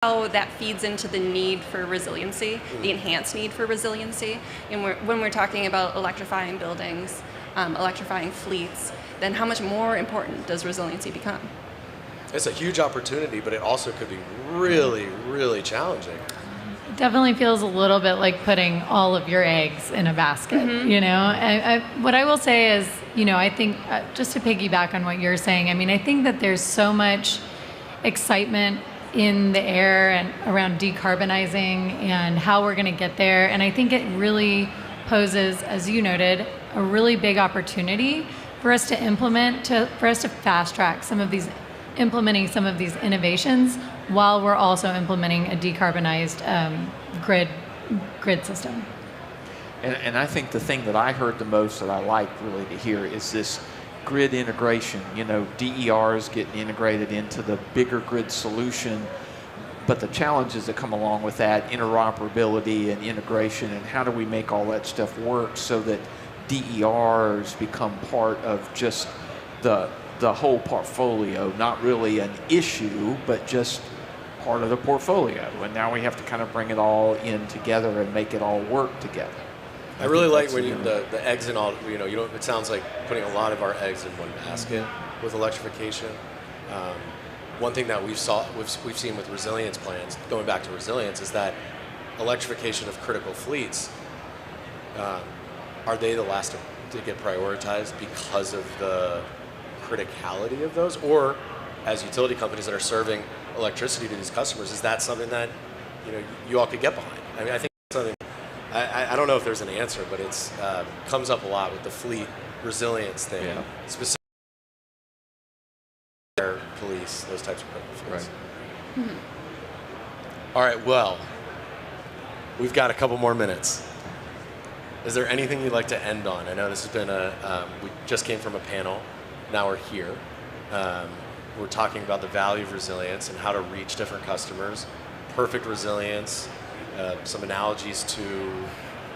how that feeds into the need for resiliency, the enhanced need for resiliency. And when we're talking about electrifying buildings, electrifying fleets, then how much more important does resiliency become? It's a huge opportunity, but it also could be really, really challenging. It definitely feels a little bit like putting all of your eggs in a basket, you know? What I will say is, you know, I think, just to piggyback on what you're saying, I mean, I think that there's so much excitement in the air and around decarbonizing and how we're gonna get there. And I think it really poses, as you noted, a really big opportunity for us to implement, for us to fast track implementing some of these innovations while we're also implementing a decarbonized grid system. And I think the thing that I heard the most that I like really to hear is this grid integration. You know, DER is getting integrated into the bigger grid solution, but the challenges that come along with that, interoperability and integration, and how do we make all that stuff work so that DERs become part of just the whole portfolio, not really an issue, but just part of the portfolio. And now we have to kind of bring it all in together and make it all work together. I really like when the eggs and all, you know, it sounds like putting a lot of our eggs in one basket with electrification. One thing that we've seen with resilience plans, going back to resilience, is that electrification of critical fleets, are they the last to get prioritized because of the criticality of those? Or as utility companies that are serving electricity to these customers, is that something that, you know, you all could get behind? I mean, I think it's something, I don't know if there's an answer, but it's comes up a lot with the fleet resilience thing, specifically air, police, those types of fleets. Right. All right, well, we've got a couple more minutes. Is there anything you'd like to end on? I know this has been we just came from a panel, now we're here. We're talking about the value of resilience and how to reach different customers, perfect resilience, some analogies to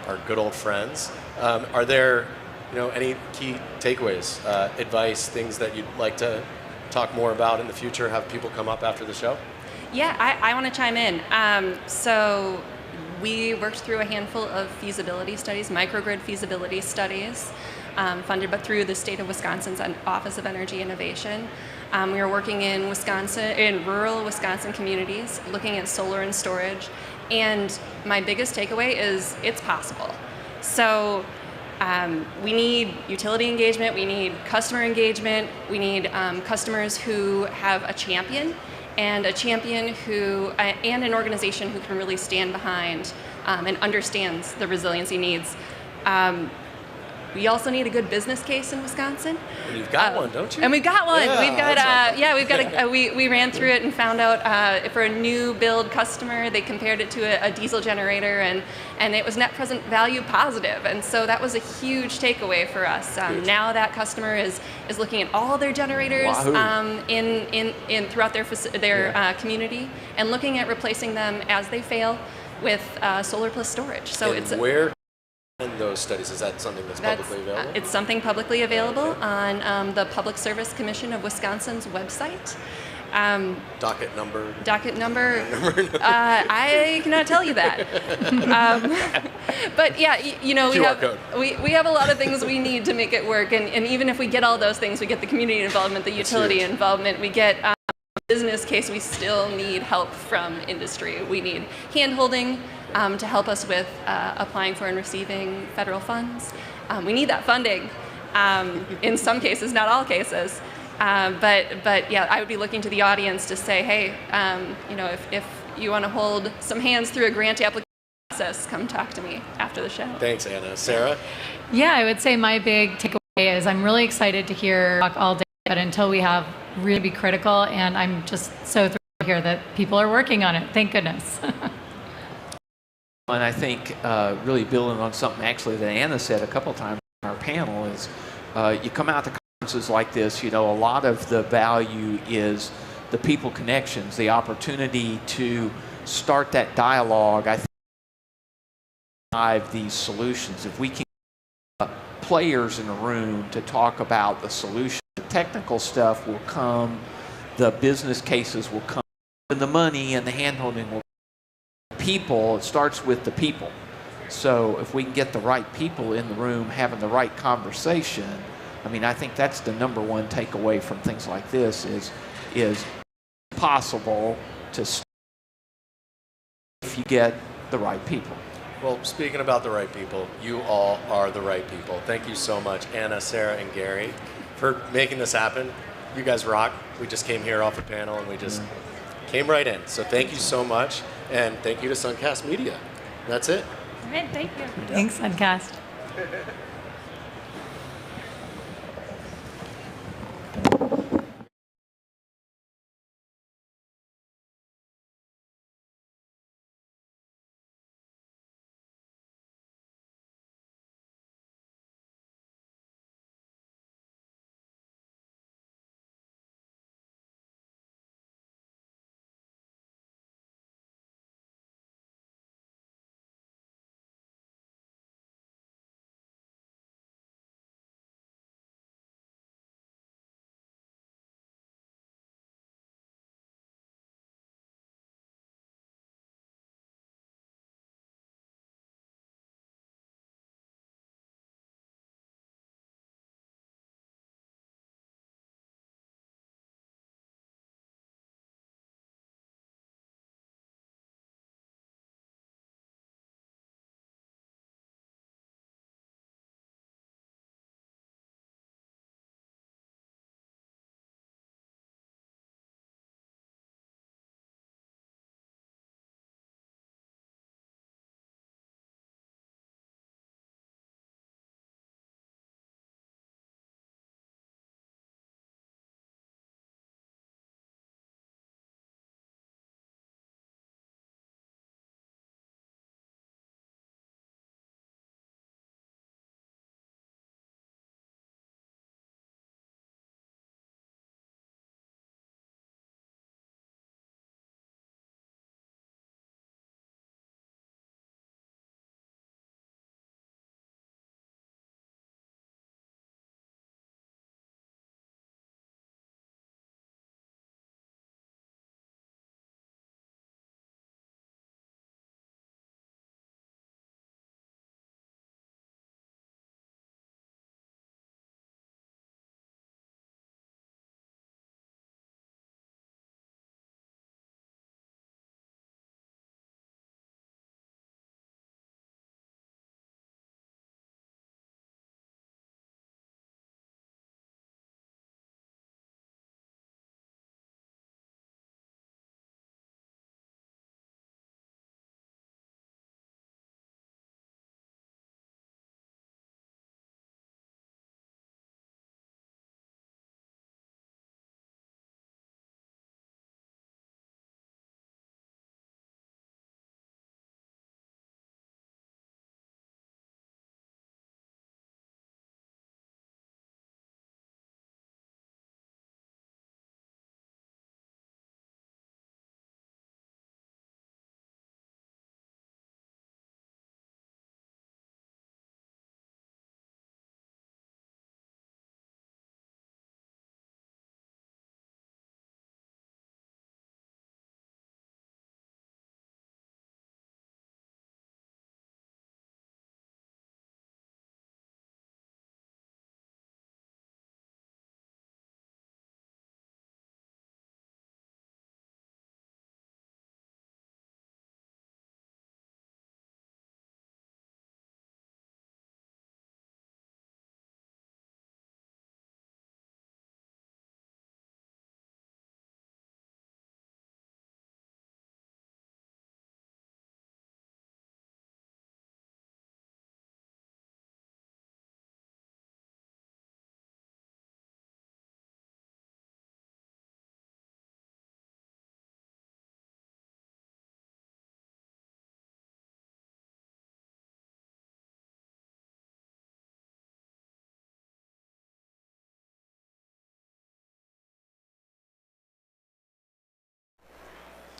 our good old friends. Are there, you know, any key takeaways, advice, things that you'd like to talk more about in the future, have people come up after the show? Yeah, I want to chime in. So we worked through a handful of feasibility studies, microgrid feasibility studies, funded but through the state of Wisconsin's Office of Energy Innovation. We were working in rural Wisconsin communities, looking at solar and storage. And my biggest takeaway is it's possible. So we need utility engagement, we need customer engagement, we need customers who have a champion, and an organization who can really stand behind and understands the resiliency needs. We also need a good business case in Wisconsin. And you've got one, don't you? And we've got one. Yeah, we've got we ran through it and found out for a new build customer, they compared it to a diesel generator, and it was net present value positive. And so that was a huge takeaway for us. Now that customer is looking at all their generators in throughout their community and looking at replacing them as they fail with solar plus storage. So where in those studies, is that something that's publicly available? It's something publicly available on the Public Service Commission of Wisconsin's website. Docket number? I cannot tell you that. But yeah, you know, we have a lot of things we need to make it work, and even if we get all those things, we get the community involvement, the utility involvement, we get business case, we still need help from industry. We need hand-holding to help us with applying for and receiving federal funds. We need that funding in some cases, not all cases. But yeah, I would be looking to the audience to say, hey, you know, if you want to hold some hands through a grant application process, come talk to me after the show. Thanks, Anna. Sarah? Yeah, I would say my big takeaway is I'm really excited to hear talk all day, but until we have really be critical, and I'm just so thrilled to hear that people are working on it. Thank goodness. And I think really building on something actually that Anna said a couple of times on our panel is you come out to conferences like this, you know, a lot of the value is the people connections, the opportunity to start that dialogue. I think drive these solutions. If we can get players in a room to talk about the solution, the technical stuff will come, the business cases will come. the money and the handholding will people. It starts with the people. So if we can get the right people in the room having the right conversation, I mean, I think that's the number one takeaway from things like this is possible to if you get the right people. Well, speaking about the right people, you all are the right people. Thank you so much, Anna, Sarah, and Gary, for making this happen. You guys rock. We just came here off the panel and we just came right in. So thank you so much, and thank you to SunCast Media. That's it. All right, thank you. Thanks, SunCast.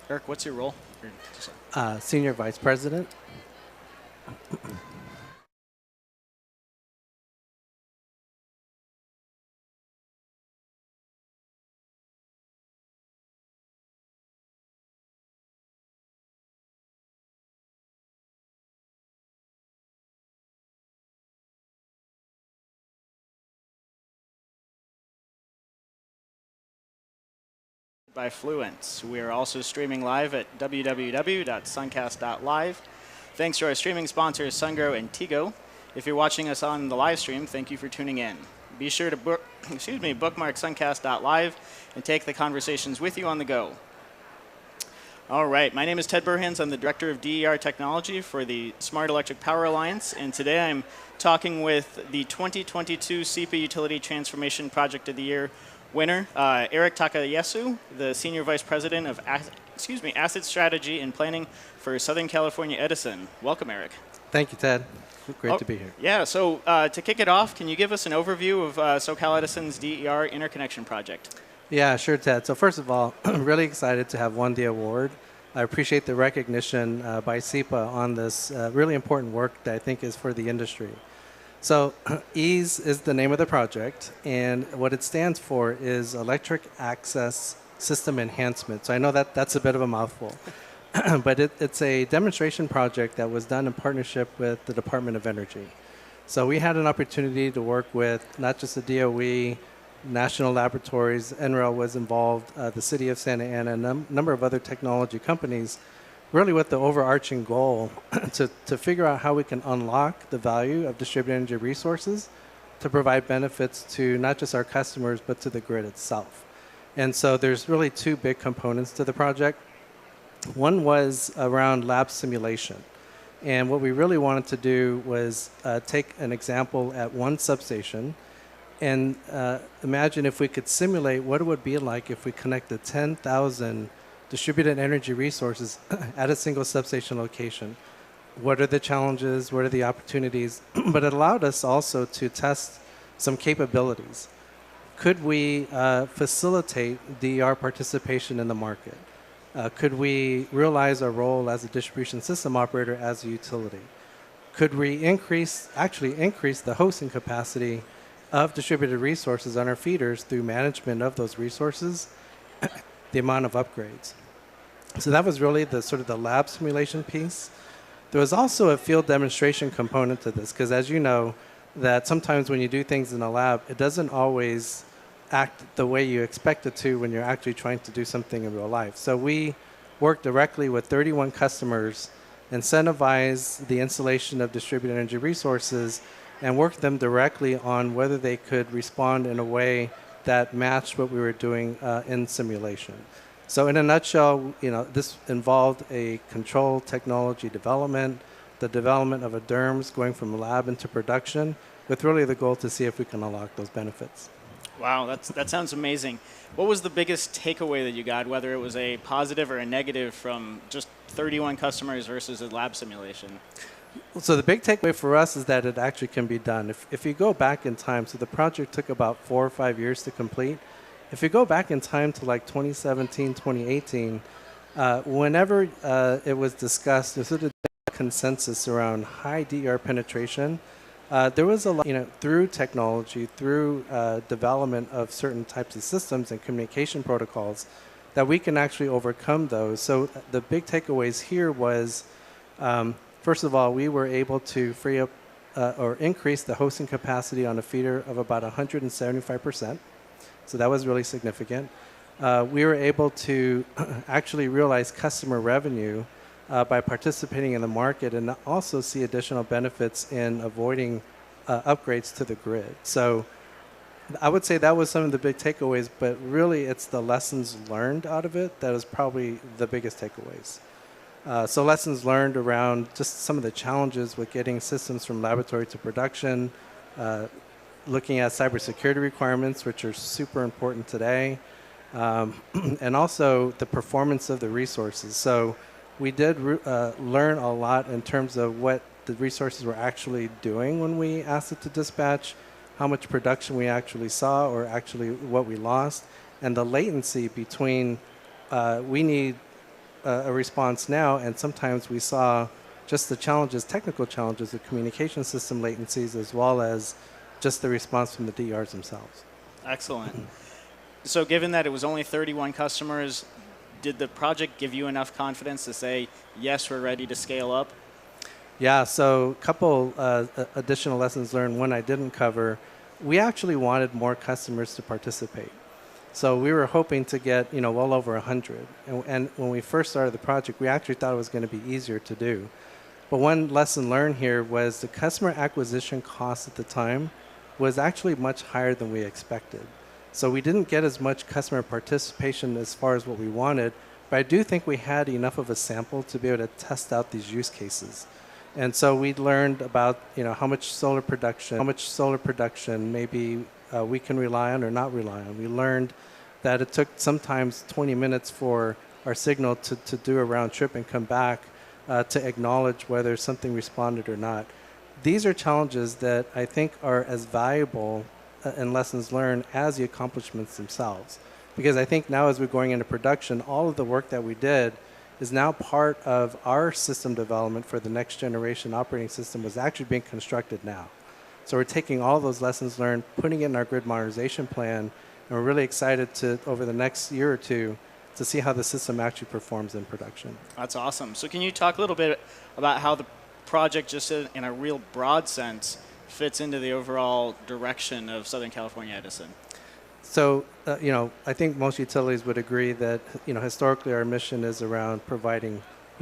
Eric, what's your role? Senior Vice President. by Fluent. We are also streaming live at www.suncast.live. Thanks to our streaming sponsors, SunGrow and Tigo. If you're watching us on the live stream, thank you for tuning in. Be sure to bookmark suncast.live and take the conversations with you on the go. All right, my name is Ted Burhans. I'm the Director of DER Technology for the Smart Electric Power Alliance, and today I'm talking with the 2022 SEPA Utility Transformation Project of the Year winner, Eric Takayasu, the Senior Vice President of Asset Strategy and Planning for Southern California Edison. Welcome, Eric. Thank you, Ted. Great to be here. Yeah, so to kick it off, can you give us an overview of SoCal Edison's DER Interconnection project? Yeah, sure, Ted. So first of all, I'm really excited to have won the award. I appreciate the recognition by SEPA on this really important work that I think is for the industry. So EASE is the name of the project, and what it stands for is Electric Access System Enhancement. So I know that that's a bit of a mouthful, but it's a demonstration project that was done in partnership with the Department of Energy. So we had an opportunity to work with not just the DOE, national laboratories, NREL was involved, the city of Santa Ana, and a number of other technology companies, really with the overarching goal to figure out how we can unlock the value of distributed energy resources to provide benefits to not just our customers, but to the grid itself. And so there's really two big components to the project. One was around lab simulation. And what we really wanted to do was take an example at one substation and imagine if we could simulate what it would be like if we connected 10,000 distributed energy resources at a single substation location. What are the challenges? What are the opportunities? But it allowed us also to test some capabilities. Could we facilitate DER participation in the market? Could we realize our role as a distribution system operator as a utility? Could we actually increase the hosting capacity of distributed resources on our feeders through management of those resources, the amount of upgrades? So that was really the sort of the lab simulation piece. There was also a field demonstration component to this, because as you know, that sometimes when you do things in a lab, it doesn't always act the way you expect it to when you're actually trying to do something in real life. So we worked directly with 31 customers, incentivized the installation of distributed energy resources, and worked them directly on whether they could respond in a way that matched what we were doing in simulation. So in a nutshell, this involved a control technology development, the development of a DERMS going from lab into production, with really the goal to see if we can unlock those benefits. Wow, that sounds amazing. What was the biggest takeaway that you got, whether it was a positive or a negative, from just 31 customers versus a lab simulation? So the big takeaway for us is that it actually can be done. If you go back in time, so the project took about 4 or 5 years to complete. If you go back in time to like 2017, 2018, whenever it was discussed, there's sort of consensus around high DER penetration. There was a lot, through technology, through development of certain types of systems and communication protocols, that we can actually overcome those. So the big takeaways here was, first of all, we were able to free up or increase the hosting capacity on a feeder of about 175%. So that was really significant. We were able to actually realize customer revenue by participating in the market, and also see additional benefits in avoiding upgrades to the grid. So I would say that was some of the big takeaways, but really it's the lessons learned out of it that is probably the biggest takeaways. So lessons learned around just some of the challenges with getting systems from laboratory to production, looking at cybersecurity requirements, which are super important today, and also the performance of the resources. So we did learn a lot in terms of what the resources were actually doing when we asked it to dispatch, how much production we actually saw or actually what we lost, and the latency between we need a response now, and sometimes we saw just the challenges, technical challenges of communication system latencies, as well as just the response from the DERs themselves. Excellent. So given that it was only 31 customers, did the project give you enough confidence to say, yes, we're ready to scale up? Yeah, so a couple additional lessons learned. One I didn't cover. We actually wanted more customers to participate. So we were hoping to get, well over 100. And when we first started the project, we actually thought it was going to be easier to do. But one lesson learned here was the customer acquisition cost at the time was actually much higher than we expected. So we didn't get as much customer participation as far as what we wanted, but I do think we had enough of a sample to be able to test out these use cases. And so we learned about, how much solar production maybe we can rely on or not rely on. We learned that it took sometimes 20 minutes for our signal to do a round trip and come back to acknowledge whether something responded or not. These are challenges that I think are as valuable and lessons learned as the accomplishments themselves. Because I think now as we're going into production, all of the work that we did is now part of our system development for the next generation operating system was actually being constructed now. So we're taking all those lessons learned, putting it in our grid modernization plan, and we're really excited to, over the next year or two, to see how the system actually performs in production. That's awesome. So can you talk a little bit about how the project, just in a real broad sense, fits into the overall direction of Southern California Edison? So, I think most utilities would agree that, historically our mission is around providing,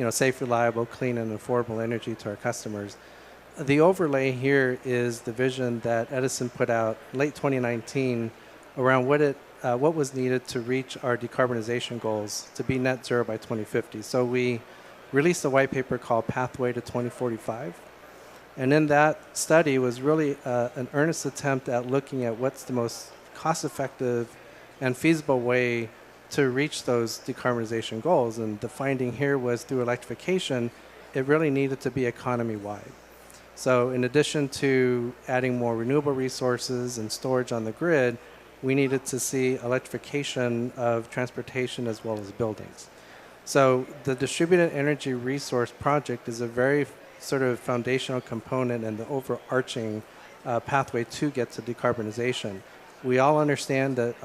safe, reliable, clean, and affordable energy to our customers. The overlay here is the vision that Edison put out late 2019 around what was needed to reach our decarbonization goals to be net zero by 2050. So we released a white paper called Pathway to 2045. And in that study was really an earnest attempt at looking at what's the most cost-effective and feasible way to reach those decarbonization goals. And the finding here was through electrification, it really needed to be economy-wide. So in addition to adding more renewable resources and storage on the grid, we needed to see electrification of transportation as well as buildings. So the Distributed Energy Resource Project is a very sort of foundational component in the overarching pathway to get to decarbonization. We all understand that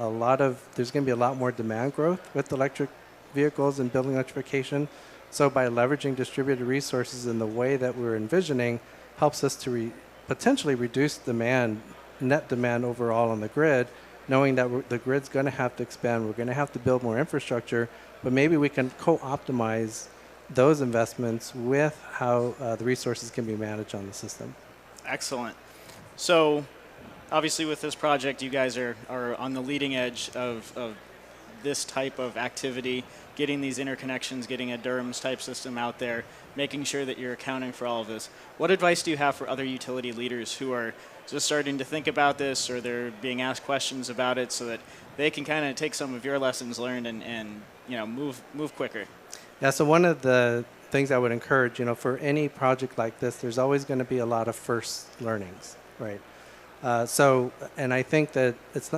there's going to be a lot more demand growth with electric vehicles and building electrification. So by leveraging distributed resources in the way that we're envisioning helps us to potentially reduce net demand overall on the grid, knowing that the grid's going to have to expand, we're going to have to build more infrastructure, but maybe we can co-optimize those investments with how the resources can be managed on the system. Excellent. So obviously with this project, you guys are on the leading edge of this type of activity, getting these interconnections, getting a DERMS type system out there, making sure that you're accounting for all of this. What advice do you have for other utility leaders who are just starting to think about this, or they're being asked questions about it, so that they can kind of take some of your lessons learned and move quicker? Yeah, so one of the things I would encourage, for any project like this, there's always going to be a lot of first learnings, right? And I think that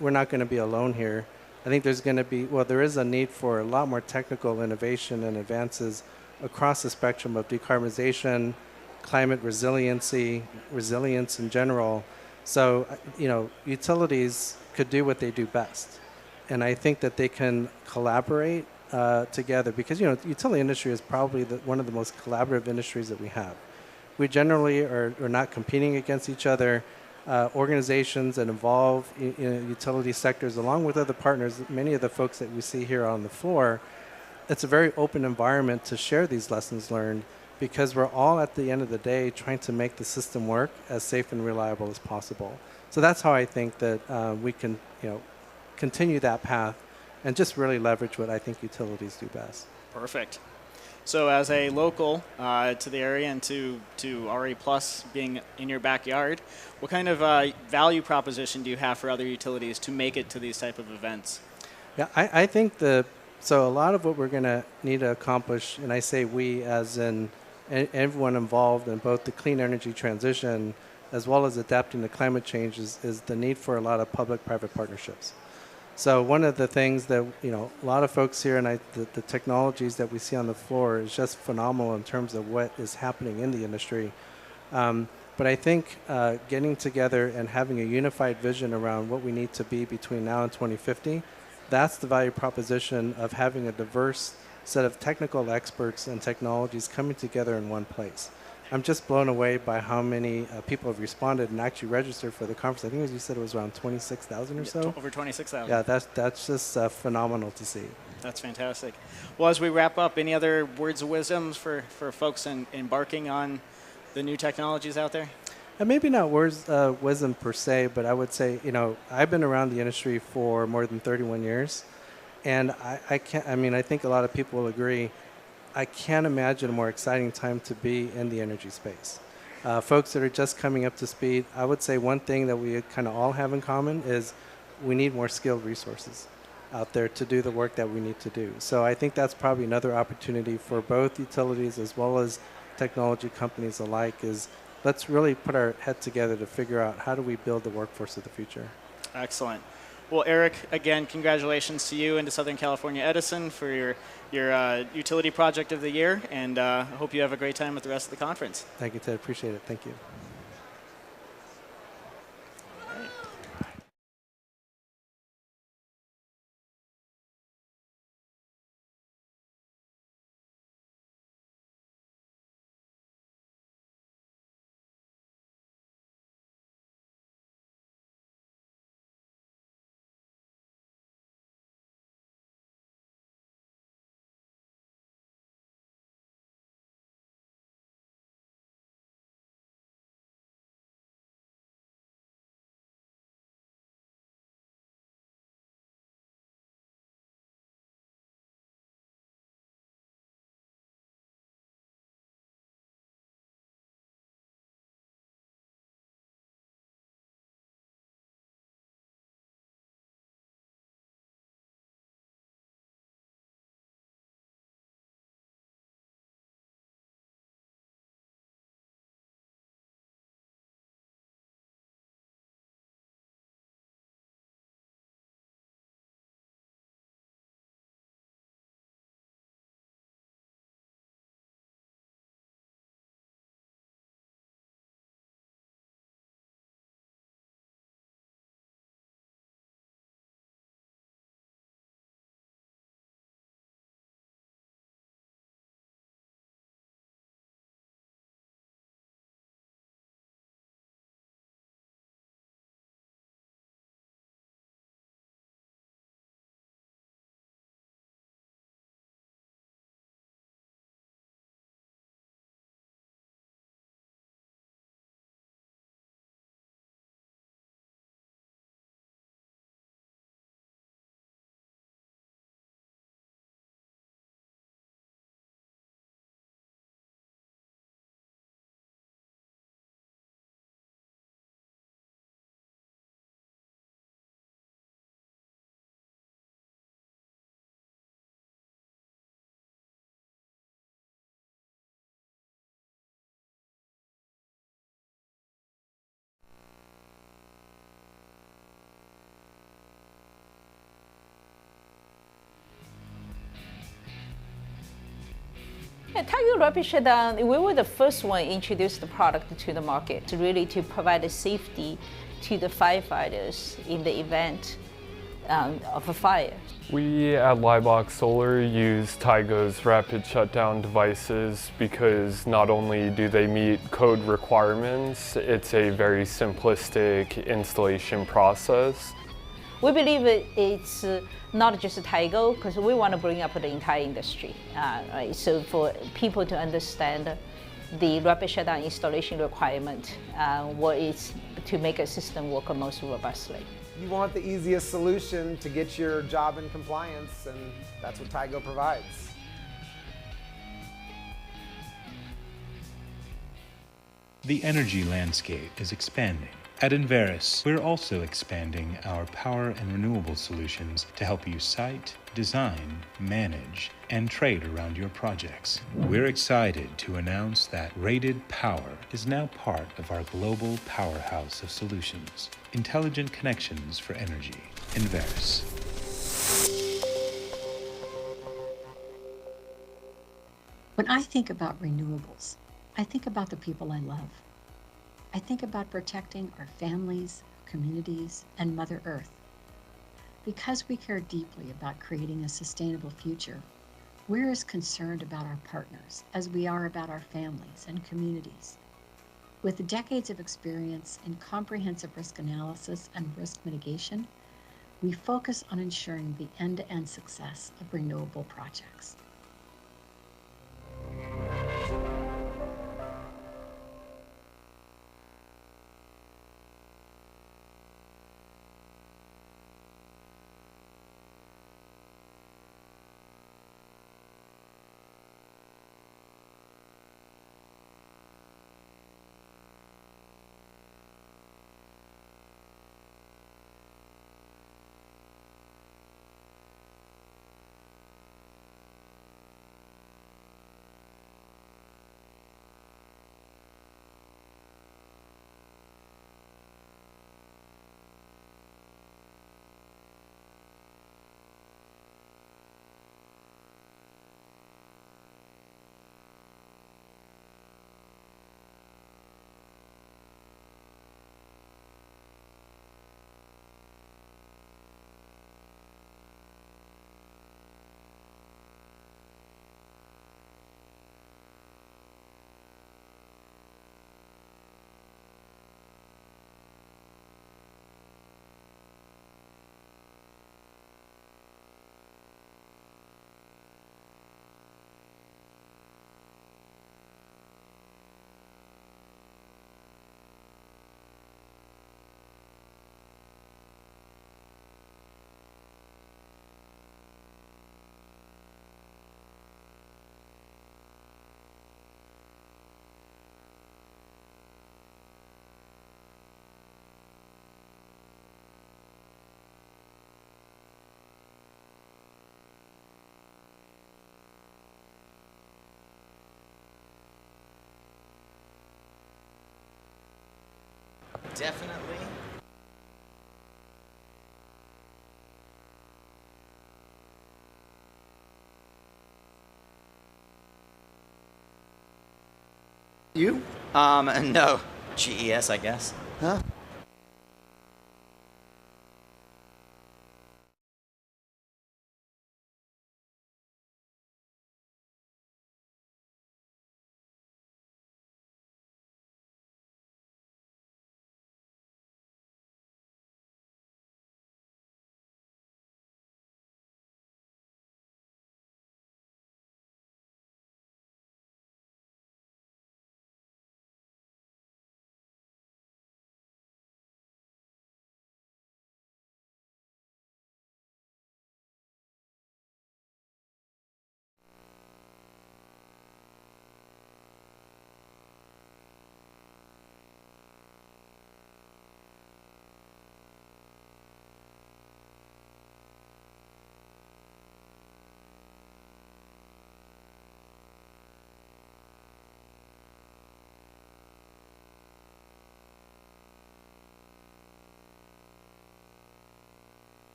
we're not going to be alone here. I think there's going to be, there is a need for a lot more technical innovation and advances across the spectrum of decarbonization, climate resiliency, resilience in general. So, utilities could do what they do best. And I think that they can collaborate together because, utility industry is probably one of the most collaborative industries that we have. We generally are not competing against each other. Organizations that involve utility sectors, along with other partners, many of the folks that we see here on the floor, it's a very open environment to share these lessons learned because we're all at the end of the day trying to make the system work as safe and reliable as possible. So that's how I think that we can continue that path and just really leverage what I think utilities do best. Perfect. So as a local to the area and to RE Plus being in your backyard, what kind of value proposition do you have for other utilities to make it to these type of events? Yeah, I think so a lot of what we're going to need to accomplish, and I say we as in everyone involved in both the clean energy transition as well as adapting to climate change is the need for a lot of public-private partnerships. So one of the things that, a lot of folks here and the technologies that we see on the floor is just phenomenal in terms of what is happening in the industry. But I think getting together and having a unified vision around what we need to be between now and 2050, that's the value proposition of having a diverse set of technical experts and technologies coming together in one place. I'm just blown away by how many people have responded and actually registered for the conference. I think, as you said, it was around 26,000 or so. Over 26,000. Yeah, that's just phenomenal to see. That's fantastic. Well, as we wrap up, any other words of wisdom for folks embarking on the new technologies out there? And maybe not words wisdom per se, but I would say, I've been around the industry for more than 31 years, and I think a lot of people will agree, I can't imagine a more exciting time to be in the energy space. Folks that are just coming up to speed, I would say one thing that we kind of all have in common is we need more skilled resources out there to do the work that we need to do. So I think that's probably another opportunity for both utilities as well as technology companies alike is let's really put our head together to figure out how do we build the workforce of the future. Excellent. Well, Eric, again, congratulations to you and to Southern California Edison for your utility project of the year, and I hope you have a great time at the rest of the conference. Thank you, Ted. Appreciate it. Thank you. Yeah, Tiger Rapid Shutdown, we were the first one to introduce the product to the market, to provide the safety to the firefighters in the event of a fire. We at Libox Solar use Tigo's rapid shutdown devices because not only do they meet code requirements, it's a very simplistic installation process. We believe it's not just Tigo, because we want to bring up the entire industry. Right? So for people to understand the rapid shutdown installation requirement, what is to make a system work most robustly. You want the easiest solution to get your job in compliance, and that's what Tigo provides. The energy landscape is expanding. At Enverus, we're also expanding our power and renewable solutions to help you site, design, manage, and trade around your projects. We're excited to announce that Rated Power is now part of our global powerhouse of solutions. Intelligent connections for energy. Enverus. When I think about renewables, I think about the people I love. I think about protecting our families, communities, and Mother Earth. Because we care deeply about creating a sustainable future, We're as concerned about our partners as we are about our families and communities. With decades of experience in comprehensive risk analysis and risk mitigation, we focus on ensuring the end-to-end success of renewable projects. Definitely. You? No. GES, I guess. Huh?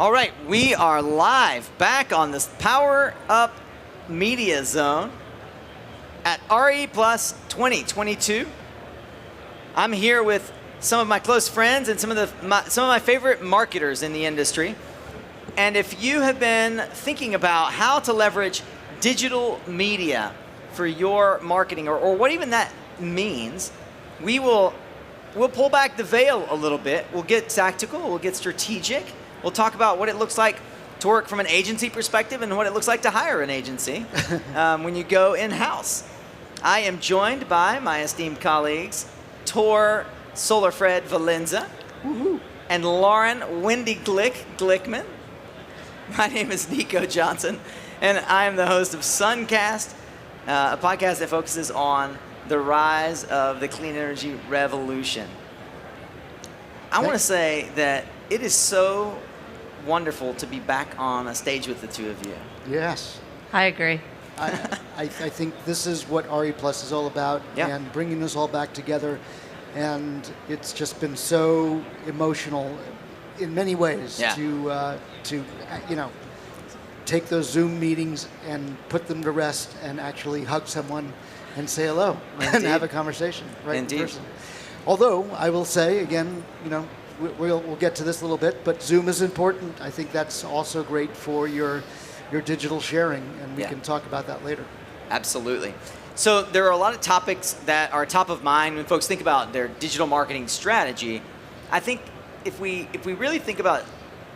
All right, we are live back on this PowerUp Media Zone at RE Plus 2022. I'm here with some of my close friends and some of my favorite marketers in the industry. And if you have been thinking about how to leverage digital media for your marketing, or what even that means, we'll pull back the veil a little bit. We'll get tactical, we'll get strategic. We'll talk about what it looks like to work from an agency perspective and what it looks like to hire an agency when you go in-house. I am joined by my esteemed colleagues, Tor Solarfred Valenza and Lauren Wendy Glickman. My name is Nico Johnson, and I am the host of SunCast a podcast that focuses on the rise of the clean energy revolution. I want to say that it is so wonderful to be back on a stage with the two of you. Yes. I agree. I think this is what RE Plus is all about, and bringing us all back together. And it's just been so emotional in many ways to take those Zoom meetings and put them to rest and actually hug someone and say hello and have a conversation in person. Although I will say again, we'll get to this a little bit, but Zoom is important. I think that's also great for your digital sharing, and we can talk about that later. Absolutely. So there are a lot of topics that are top of mind when folks think about their digital marketing strategy. I think if we really think about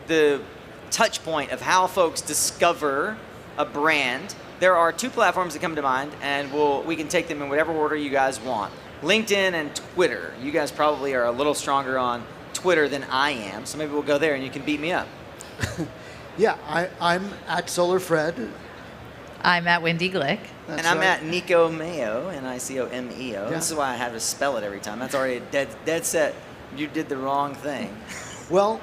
the touch point of how folks discover a brand, there are two platforms that come to mind, and we can take them in whatever order you guys want. LinkedIn and Twitter. You guys probably are a little stronger on Twitter than I am, so maybe we'll go there and you can beat me up. Yeah, I'm at SolarFred. I'm at Wendy Glick. And I'm at Nico Mayo, N-I-C-O-M-E-O. Yeah. This is why I have to spell it every time. That's already a dead set. You did the wrong thing. Well,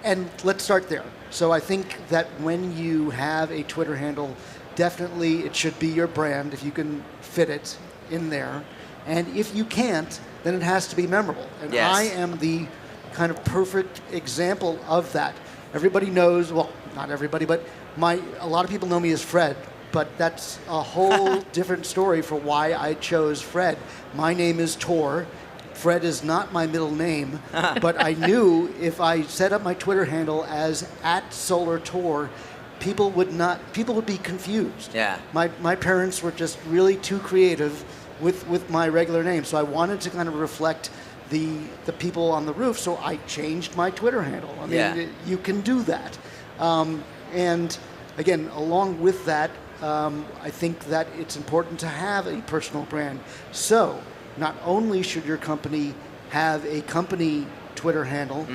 and let's start there. So I think that when you have a Twitter handle, definitely it should be your brand if you can fit it in there. And if you can't, then it has to be memorable. And I am the kind of perfect example of that. Everybody knows, well, not everybody, but a lot of people know me as Fred, but that's a whole different story for why I chose Fred. My name is Tor. Fred is not my middle name, but I knew if I set up my Twitter handle as @SolarTor, people would be confused. Yeah. My parents were just really too creative with my regular name, so I wanted to kind of reflect the people on the roof, so I changed my Twitter handle. I mean, you can do that. And again, along with that, I think that it's important to have a personal brand. So not only should your company have a company Twitter handle,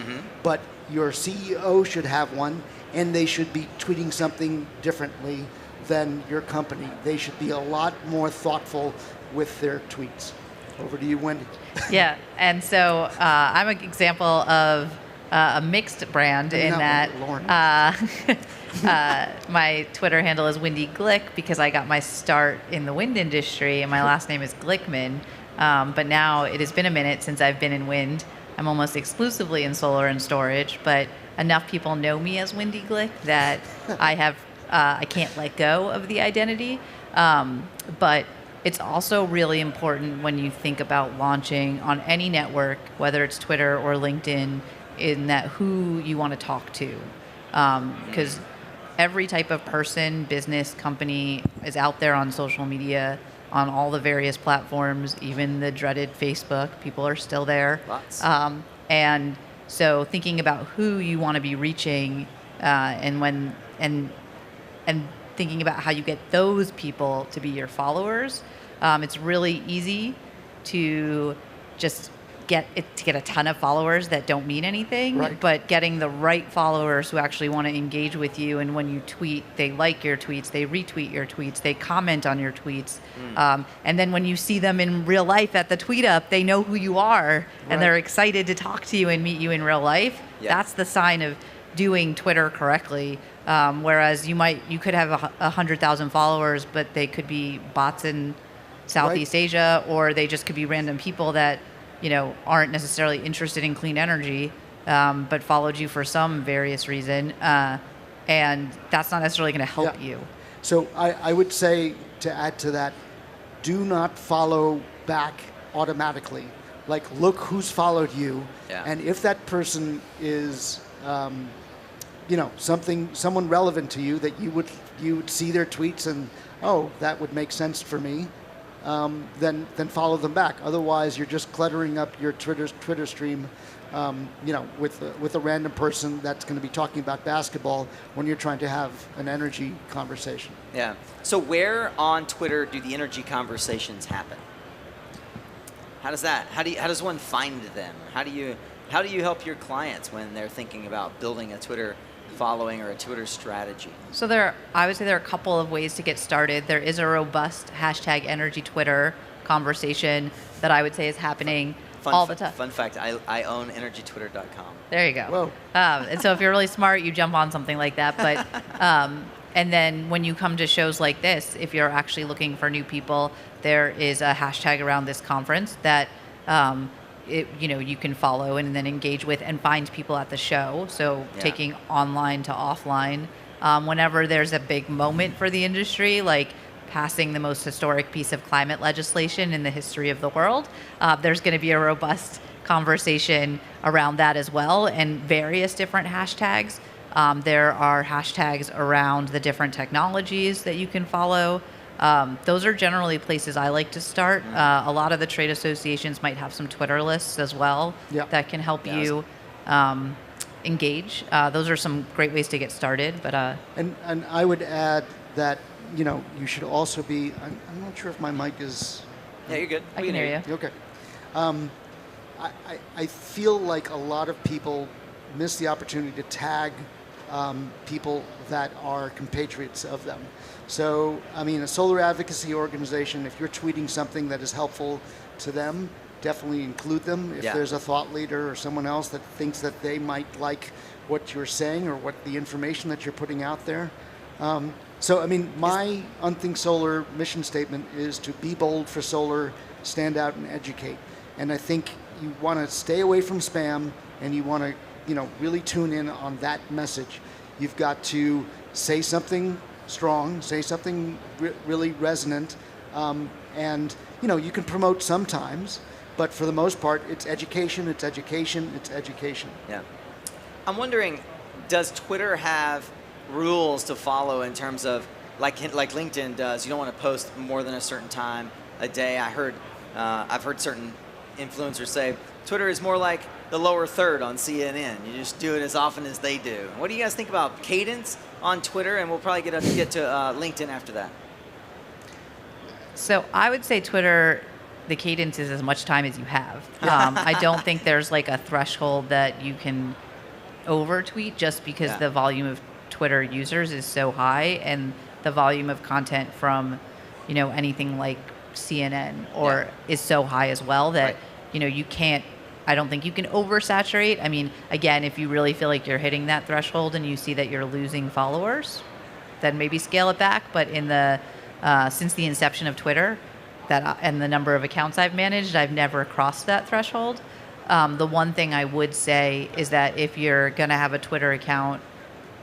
but your CEO should have one, and they should be tweeting something differently than your company. They should be a lot more thoughtful with their tweets. Over to you, Wendy. Yeah, and so I'm an example of a mixed brand in that my Twitter handle is Wendy Glick because I got my start in the wind industry, and my last name is Glickman. But now it has been a minute since I've been in wind. I'm almost exclusively in solar and storage, but enough people know me as Wendy Glick that I can't let go of the identity. But it's also really important when you think about launching on any network, whether it's Twitter or LinkedIn, in that who you want to talk to. Because every type of person, business, company is out there on social media, on all the various platforms, even the dreaded Facebook. People are still there. Lots. And so thinking about who you want to be reaching and thinking about how you get those people to be your followers, it's really easy to just get a ton of followers that don't mean anything, but getting the right followers who actually want to engage with you, and when you tweet, they like your tweets, they retweet your tweets, they comment on your tweets, and then when you see them in real life at the tweet up, they know who you are, and they're excited to talk to you and meet you in real life. That's the sign of doing Twitter correctly. Whereas you could have 100,000 followers, but they could be bots in Southeast Asia, or they just could be random people that aren't necessarily interested in clean energy, but followed you for some various reason, and that's not necessarily going to help you. So I would say, to add to that, do not follow back automatically. Like, look who's followed you, and if that person is someone relevant to you, that you would see their tweets and, oh, that would make sense for me, then follow them back. Otherwise, you're just cluttering up your Twitter stream, with a random person that's going to be talking about basketball when you're trying to have an energy conversation. Yeah. So where on Twitter do the energy conversations happen? How does one find them? How do you help your clients when they're thinking about building a Twitter following or a Twitter strategy? So I would say there are a couple of ways to get started. There is a robust hashtag energy Twitter conversation that I would say is happening all the time. Fun fact, I own energytwitter.com. There you go. Whoa. And so if you're really smart, you jump on something like that. But and then when you come to shows like this, if you're actually looking for new people, there is a hashtag around this conference that you can follow and then engage with and find people at the show. So taking online to offline. Whenever there's a big moment for the industry, like passing the most historic piece of climate legislation in the history of the world, there's going to be a robust conversation around that as well, and various different hashtags. There are hashtags around the different technologies that you can follow. Those are generally places I like to start. A lot of the trade associations might have some Twitter lists as well that can help you engage. Those are some great ways to get started. But and I would add that you should also be. I'm not sure if my mic is. Yeah, you're good. I can hear you. Okay. I feel like a lot of people miss the opportunity to tag people that are compatriots of them. So, I mean, a solar advocacy organization, if you're tweeting something that is helpful to them, definitely include them. If there's a thought leader or someone else that thinks that they might like what you're saying or what the information that you're putting out there. So, I mean, my Unthink Solar mission statement is to be bold for solar, stand out and educate. And I think you want to stay away from spam, and you want to, really tune in on that message. You've got to say something strong, say something really resonant, and, you can promote sometimes, but for the most part, it's education, it's education, it's education. Yeah. I'm wondering, does Twitter have rules to follow in terms of, like LinkedIn does, you don't want to post more than a certain time a day? I've heard certain influencers say Twitter is more like the lower third on CNN. You just do it as often as they do. What do you guys think about cadence on Twitter? And we'll probably get to LinkedIn after that. So I would say Twitter, the cadence is as much time as you have. I don't think there's like a threshold that you can over tweet just because the volume of Twitter users is so high, and the volume of content from, anything like CNN or is so high as well that, you can't, I don't think you can oversaturate. I mean, again, if you really feel like you're hitting that threshold and you see that you're losing followers, then maybe scale it back. But in the since the inception of Twitter, and the number of accounts I've managed, I've never crossed that threshold. The one thing I would say is that if you're going to have a Twitter account,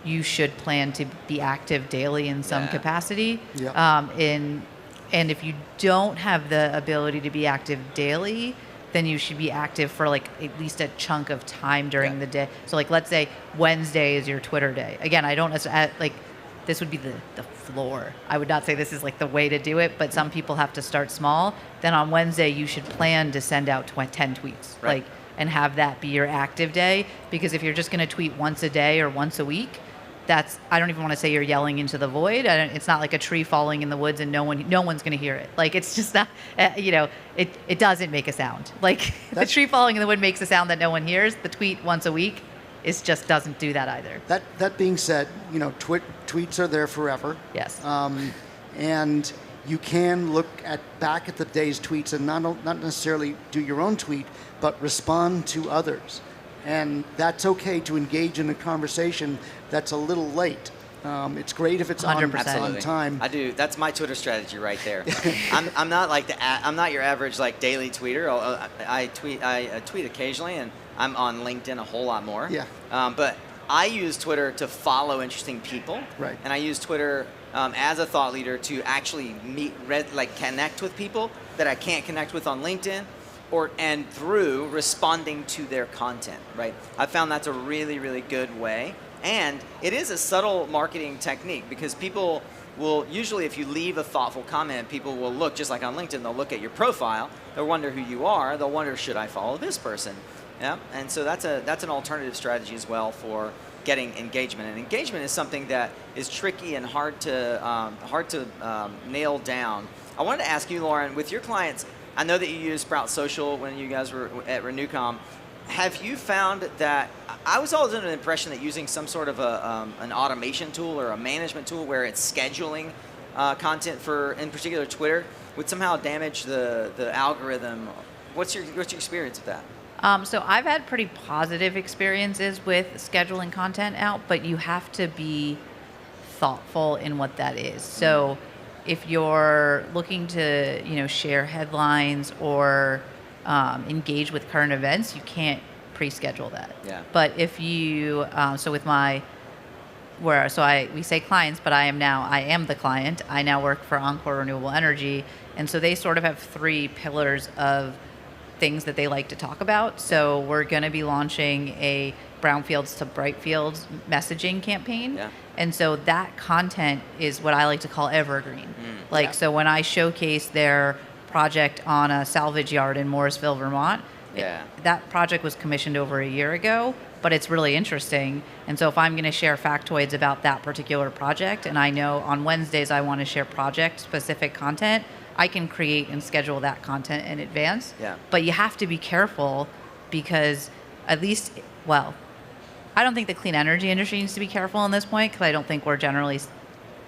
you should plan to be active daily in some capacity. And if you don't have the ability to be active daily, then you should be active for like at least a chunk of time during the day. So like, let's say Wednesday is your Twitter day. Again, I don't like, this would be the floor. I would not say this is like the way to do it, but some people have to start small. Then on Wednesday, you should plan to send out 10 tweets, and have that be your active day. Because if you're just going to tweet once a day or once a week, I don't even want to say you're yelling into the void. It's not like a tree falling in the woods and no one's going to hear it. Like, it's just not, it doesn't make a sound. Like, the tree falling in the wood makes a sound that no one hears. The tweet once a week just doesn't do that either. That being said, tweets are there forever. Yes. And you can look back at the day's tweets and not necessarily do your own tweet, but respond to others. And that's okay to engage in a conversation that's a little late. It's great if it's on time. I do. That's my Twitter strategy right there. I'm not like I'm not your average like daily tweeter. I tweet occasionally, and I'm on LinkedIn a whole lot more. Yeah. But I use Twitter to follow interesting people. Right. And I use Twitter as a thought leader to actually connect with people that I can't connect with on LinkedIn. And through responding to their content, right? I found that's a really, really good way. And it is a subtle marketing technique, because people will usually, if you leave a thoughtful comment, people will look, just like on LinkedIn, they'll look at your profile, they'll wonder who you are, they'll wonder, should I follow this person? Yeah, and so that's an alternative strategy as well for getting engagement. And engagement is something that is tricky and hard to nail down. I wanted to ask you, Lauren, with your clients, I know that you use Sprout Social when you guys were at RenewCom. Have you found that, I was always under the impression that using some sort of an automation tool or a management tool where it's scheduling content for, in particular, Twitter, would somehow damage the algorithm. What's your experience with that? So I've had pretty positive experiences with scheduling content out, but you have to be thoughtful in what that is. So if you're looking to, share headlines or engage with current events, you can't pre-schedule that. Yeah. But if you, so with my, we say clients, but I am the client. I now work for Encore Renewable Energy, and so they sort of have 3 pillars of things that they like to talk about. So we're going to be launching a brownfields to brightfields messaging campaign. Yeah. And so that content is what I like to call evergreen. So when I showcase their project on a salvage yard in Morrisville, Vermont, that project was commissioned over a year ago, but it's really interesting. And so if I'm going to share factoids about that particular project, and I know on Wednesdays I want to share project-specific content, I can create and schedule that content in advance. Yeah. But you have to be careful because at least, I don't think the clean energy industry needs to be careful on this point because I don't think we're generally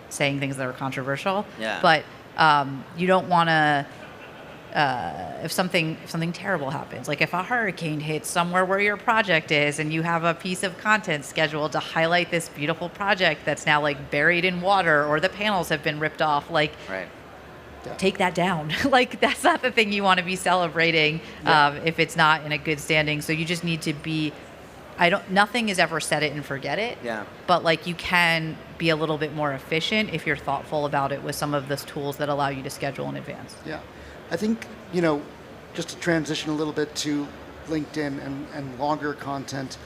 saying things that are controversial. Yeah. But you don't want to, if something terrible happens, like if a hurricane hits somewhere where your project is and you have a piece of content scheduled to highlight this beautiful project that's now like buried in water or the panels have been ripped off, like take that down. Like that's not the thing you want to be celebrating if it's not in a good standing. So you just need to be, nothing is ever set it and forget it. Yeah. But like you can be a little bit more efficient if you're thoughtful about it with some of those tools that allow you to schedule in advance. Yeah. I think, just to transition a little bit to LinkedIn and longer content,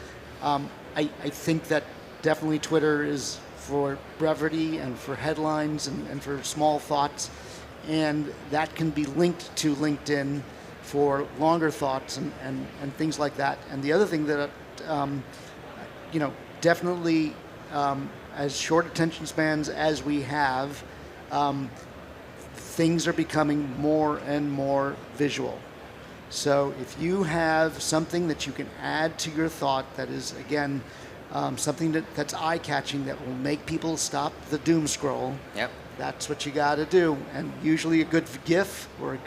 I think that definitely Twitter is for brevity and for headlines and for small thoughts. And that can be linked to LinkedIn for longer thoughts and things like that. And the other thing that, definitely as short attention spans as we have, things are becoming more and more visual. So if you have something that you can add to your thought that is, again, something that's eye-catching that will make people stop the doom scroll, that's what you got to do. And usually a good GIF or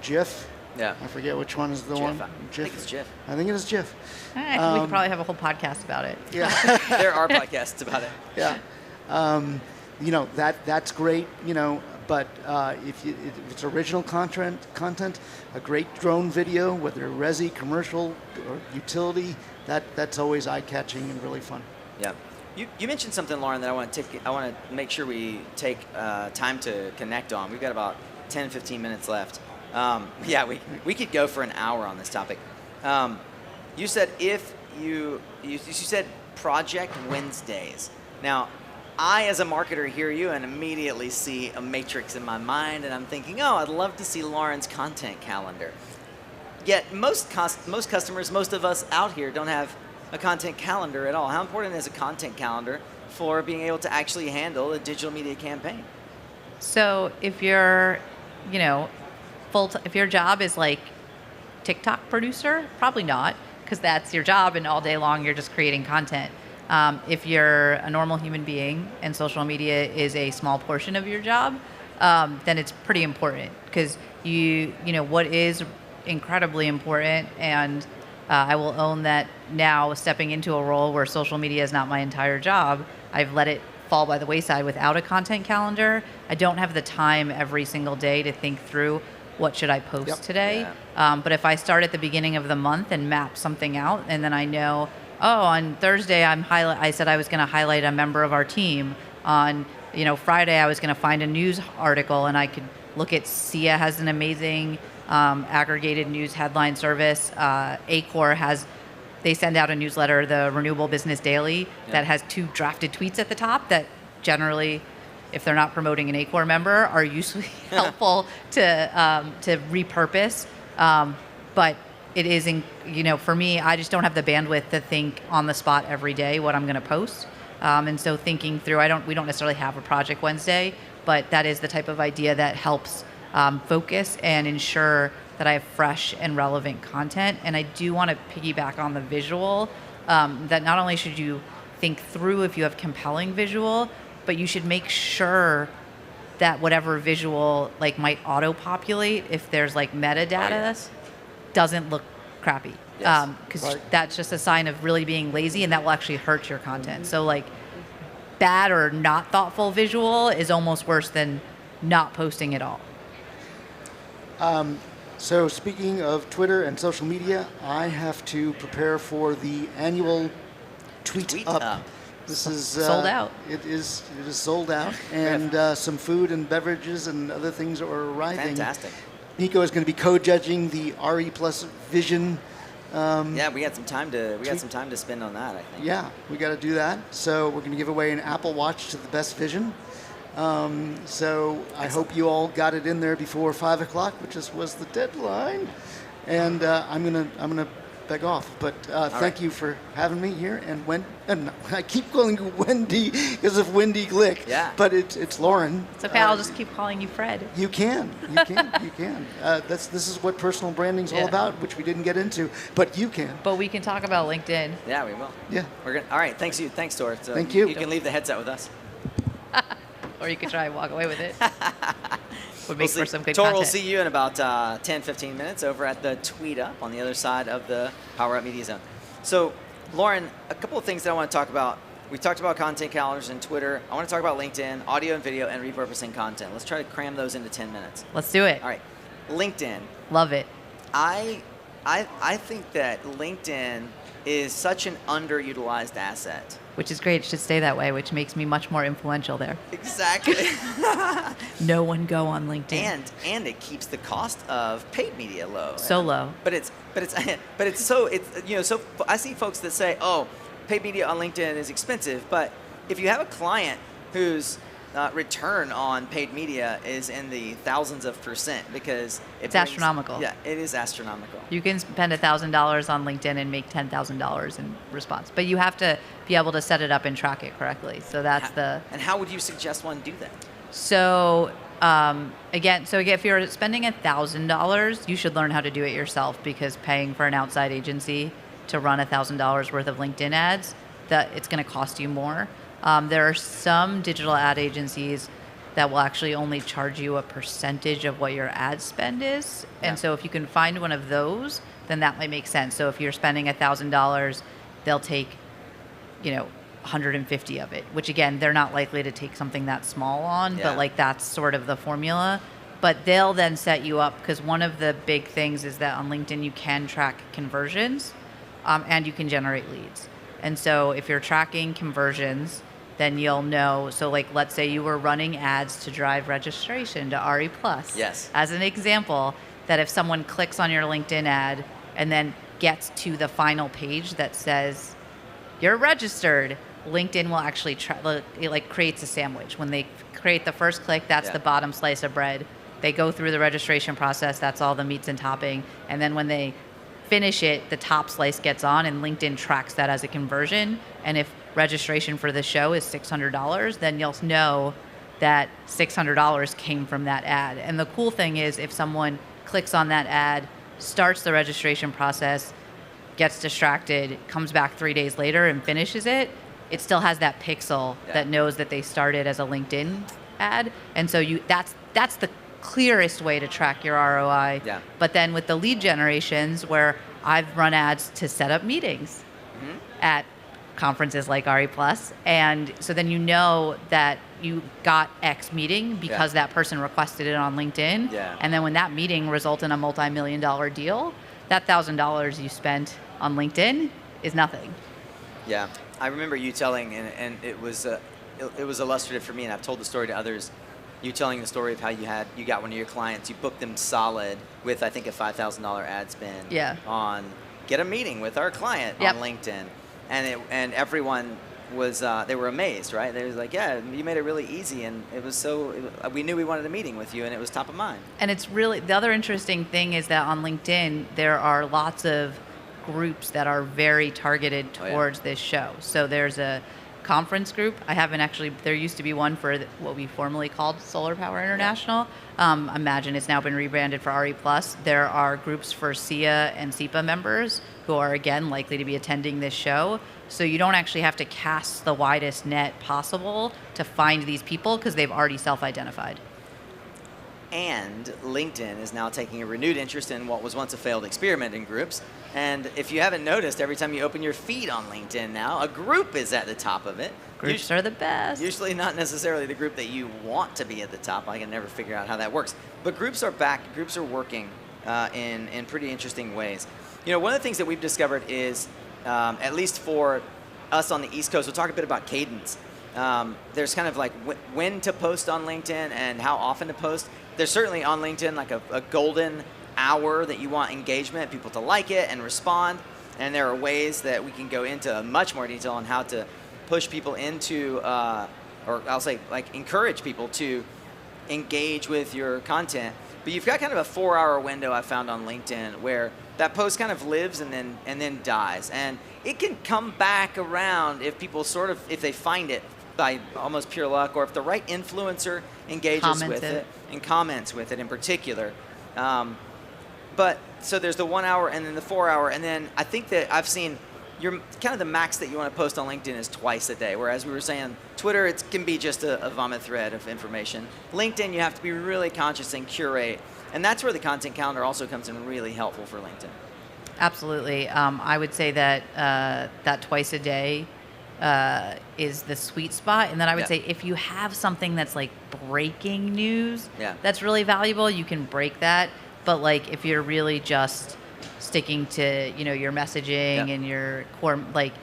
GIF. Yeah. I forget which one is the one. I think it's GIF. I think it is GIF. We could probably have a whole podcast about it. Yeah. There are podcasts about it. Yeah. That's great, but if it's original content, a great drone video, whether resi, commercial, or utility, that's always eye-catching and really fun. Yeah. You mentioned something, Lauren, that I want to make sure we take time to connect on. We've got about 10, 15 minutes left. We could go for an hour on this topic. You said you said Project Wednesdays. Now, I, as a marketer, hear you and immediately see a matrix in my mind, and I'm thinking, I'd love to see Lauren's content calendar. Yet most customers, most of us out here, don't have a content calendar at all. How important is a content calendar for being able to actually handle a digital media campaign? So if you're, if your job is like TikTok producer, probably not, because that's your job and all day long you're just creating content. If you're a normal human being and social media is a small portion of your job, then it's pretty important because what is incredibly important, and I will own that now stepping into a role where social media is not my entire job, I've let it fall by the wayside without a content calendar. I don't have the time every single day to think through what should I post today. Yeah. But if I start at the beginning of the month and map something out, and then I know, on Thursday I said I was going to highlight a member of our team. On Friday I was going to find a news article, and I could look at SIA has an amazing aggregated news headline service. Acor they send out a newsletter, the Renewable Business Daily, that has 2 drafted tweets at the top that generally, if they're not promoting an Acor member, are usually helpful to repurpose. But it is, for me, I just don't have the bandwidth to think on the spot every day what I'm going to post. And so thinking through, we don't necessarily have a Project Wednesday, but that is the type of idea that helps focus and ensure that I have fresh and relevant content. And I do want to piggyback on the visual. that not only should you think through if you have compelling visual, but you should make sure that whatever visual like might auto-populate if there's like metadata doesn't look crappy. Because that's just a sign of really being lazy, and that will actually hurt your content. So like bad or not thoughtful visual is almost worse than not posting at all. So speaking of Twitter and social media, I have to prepare for the annual Tweet Up. This is sold out. It is sold out, and some food and beverages and other things are arriving. Fantastic. Nico is going to be co-judging the RE Plus Vision. Yeah, we got some time to spend on that, I think. Yeah, we got to do that. So we're going to give away an Apple Watch to the best vision. So I hope you all got it in there before 5 o'clock, which was the deadline. And I'm gonna beg off. But thank you for having me here. And I keep calling you Wendy because of Wendy Glick. Yeah. But it's Lauren. It's okay. I'll just keep calling you Fred. You can. This is what personal branding's all about, which we didn't get into. But you can. But we can talk about LinkedIn. Yeah, we will. Yeah. All right. Thanks, Tor. So Thank you. You can leave the headset with us. Or you could try and walk away with it. Would make for some good Tor, content. we'll see you in about 10, 15 minutes over at the Tweet Up on the other side of the PowerUp Media Zone. So, Lauren, a couple of things that I want to talk about. We talked about content calendars and Twitter. I want to talk about LinkedIn, audio and video, and repurposing content. Let's try to cram those into 10 minutes. Let's do it. All right. LinkedIn. Love it. I think that LinkedIn is such an underutilized asset. Which is great. It should stay that way, which makes me much more influential there. Exactly. No one go on LinkedIn. And it keeps the cost of paid media low. So low. But so I see folks that say, "Oh, paid media on LinkedIn is expensive." But if you have a client whose return on paid media is in the thousands of percent, because it's astronomical. Yeah, it is astronomical. You can spend $1,000 on LinkedIn and make $10,000 in response, but you have to be able to set it up and track it correctly. So that's And how would you suggest one do that? So again, if you're spending $1,000, you should learn how to do it yourself, because paying for an outside agency to run $1,000 worth of LinkedIn ads, that it's going to cost you more. There are some digital ad agencies that will actually only charge you a percentage of what your ad spend is. Yeah. And so if you can find one of those, then that might make sense. So if you're spending $1,000, they'll take, 150 of it, which again, they're not likely to take something that small on, but like that's sort of the formula. But they'll then set you up, because one of the big things is that on LinkedIn you can track conversions and you can generate leads. And so if you're tracking conversions, then you'll know. So like, let's say you were running ads to drive registration to RE+. Yes. As an example, that if someone clicks on your LinkedIn ad and then gets to the final page that says, you're registered, LinkedIn will actually it creates a sandwich. When they create the first click, that's the bottom slice of bread. They go through the registration process, that's all the meats and topping. And then when they finish it, the top slice gets on, and LinkedIn tracks that as a conversion. And if registration for the show is $600, then you'll know that $600 came from that ad. And the cool thing is, if someone clicks on that ad, starts the registration process, gets distracted, comes back 3 days later and finishes it, it still has that pixel that knows that they started as a LinkedIn ad. And so that's the clearest way to track your ROI. Yeah. But then with the lead generations, where I've run ads to set up meetings at conferences like RE+, and so then you know that you got X meeting because that person requested it on LinkedIn. Yeah. And then when that meeting results in a multi-million-dollar deal, that $1,000 you spent on LinkedIn is nothing. Yeah, I remember you telling, and it was illustrative for me, and I've told the story to others. You telling the story of how you got one of your clients, you booked them solid with, I think, a $5,000 ad spend. Yeah. On get a meeting with our client on LinkedIn, and everyone was they were amazed, right? They was like, yeah, you made it really easy, and it was we knew we wanted a meeting with you, and it was top of mind. And it's really, the other interesting thing is that on LinkedIn there are lots of groups that are very targeted towards this show. So there's a conference group. I haven't actually, there used to be one for what we formerly called Solar Power International. Imagine it's now been rebranded for RE+. There are groups for SEA and SEPA members who are, again, likely to be attending this show. So you don't actually have to cast the widest net possible to find these people because they've already self-identified. And LinkedIn is now taking a renewed interest in what was once a failed experiment in groups. And if you haven't noticed, every time you open your feed on LinkedIn now, a group is at the top of it. Groups are the best. Usually not necessarily the group that you want to be at the top. I can never figure out how that works. But groups are back. Groups are working in pretty interesting ways. You know, one of the things that we've discovered is, at least for us on the East Coast, we'll talk a bit about cadence. There's kind of like when to post on LinkedIn and how often to post. There's certainly on LinkedIn like a golden hour that you want engagement, people to like it and respond. And there are ways that we can go into much more detail on how to push people into, or I'll say like encourage people to engage with your content. But you've got kind of a 4-hour window I found on LinkedIn where that post kind of lives and then dies. And it can come back around if people if they find it by almost pure luck, or if the right influencer engages with it and comments with it in particular. But so there's the 1 hour and then the 4 hour, and then I think that I've seen your kind of the max that you want to post on LinkedIn is twice a day. Whereas we were saying Twitter, it can be just a vomit thread of information. LinkedIn, you have to be really conscious and curate, and that's where the content calendar also comes in really helpful for LinkedIn. Absolutely. I would say that that twice a day is the sweet spot. And then I would say if you have something that's like breaking news, that's really valuable, you can break that. But like if you're really just sticking to, your messaging and your core, like,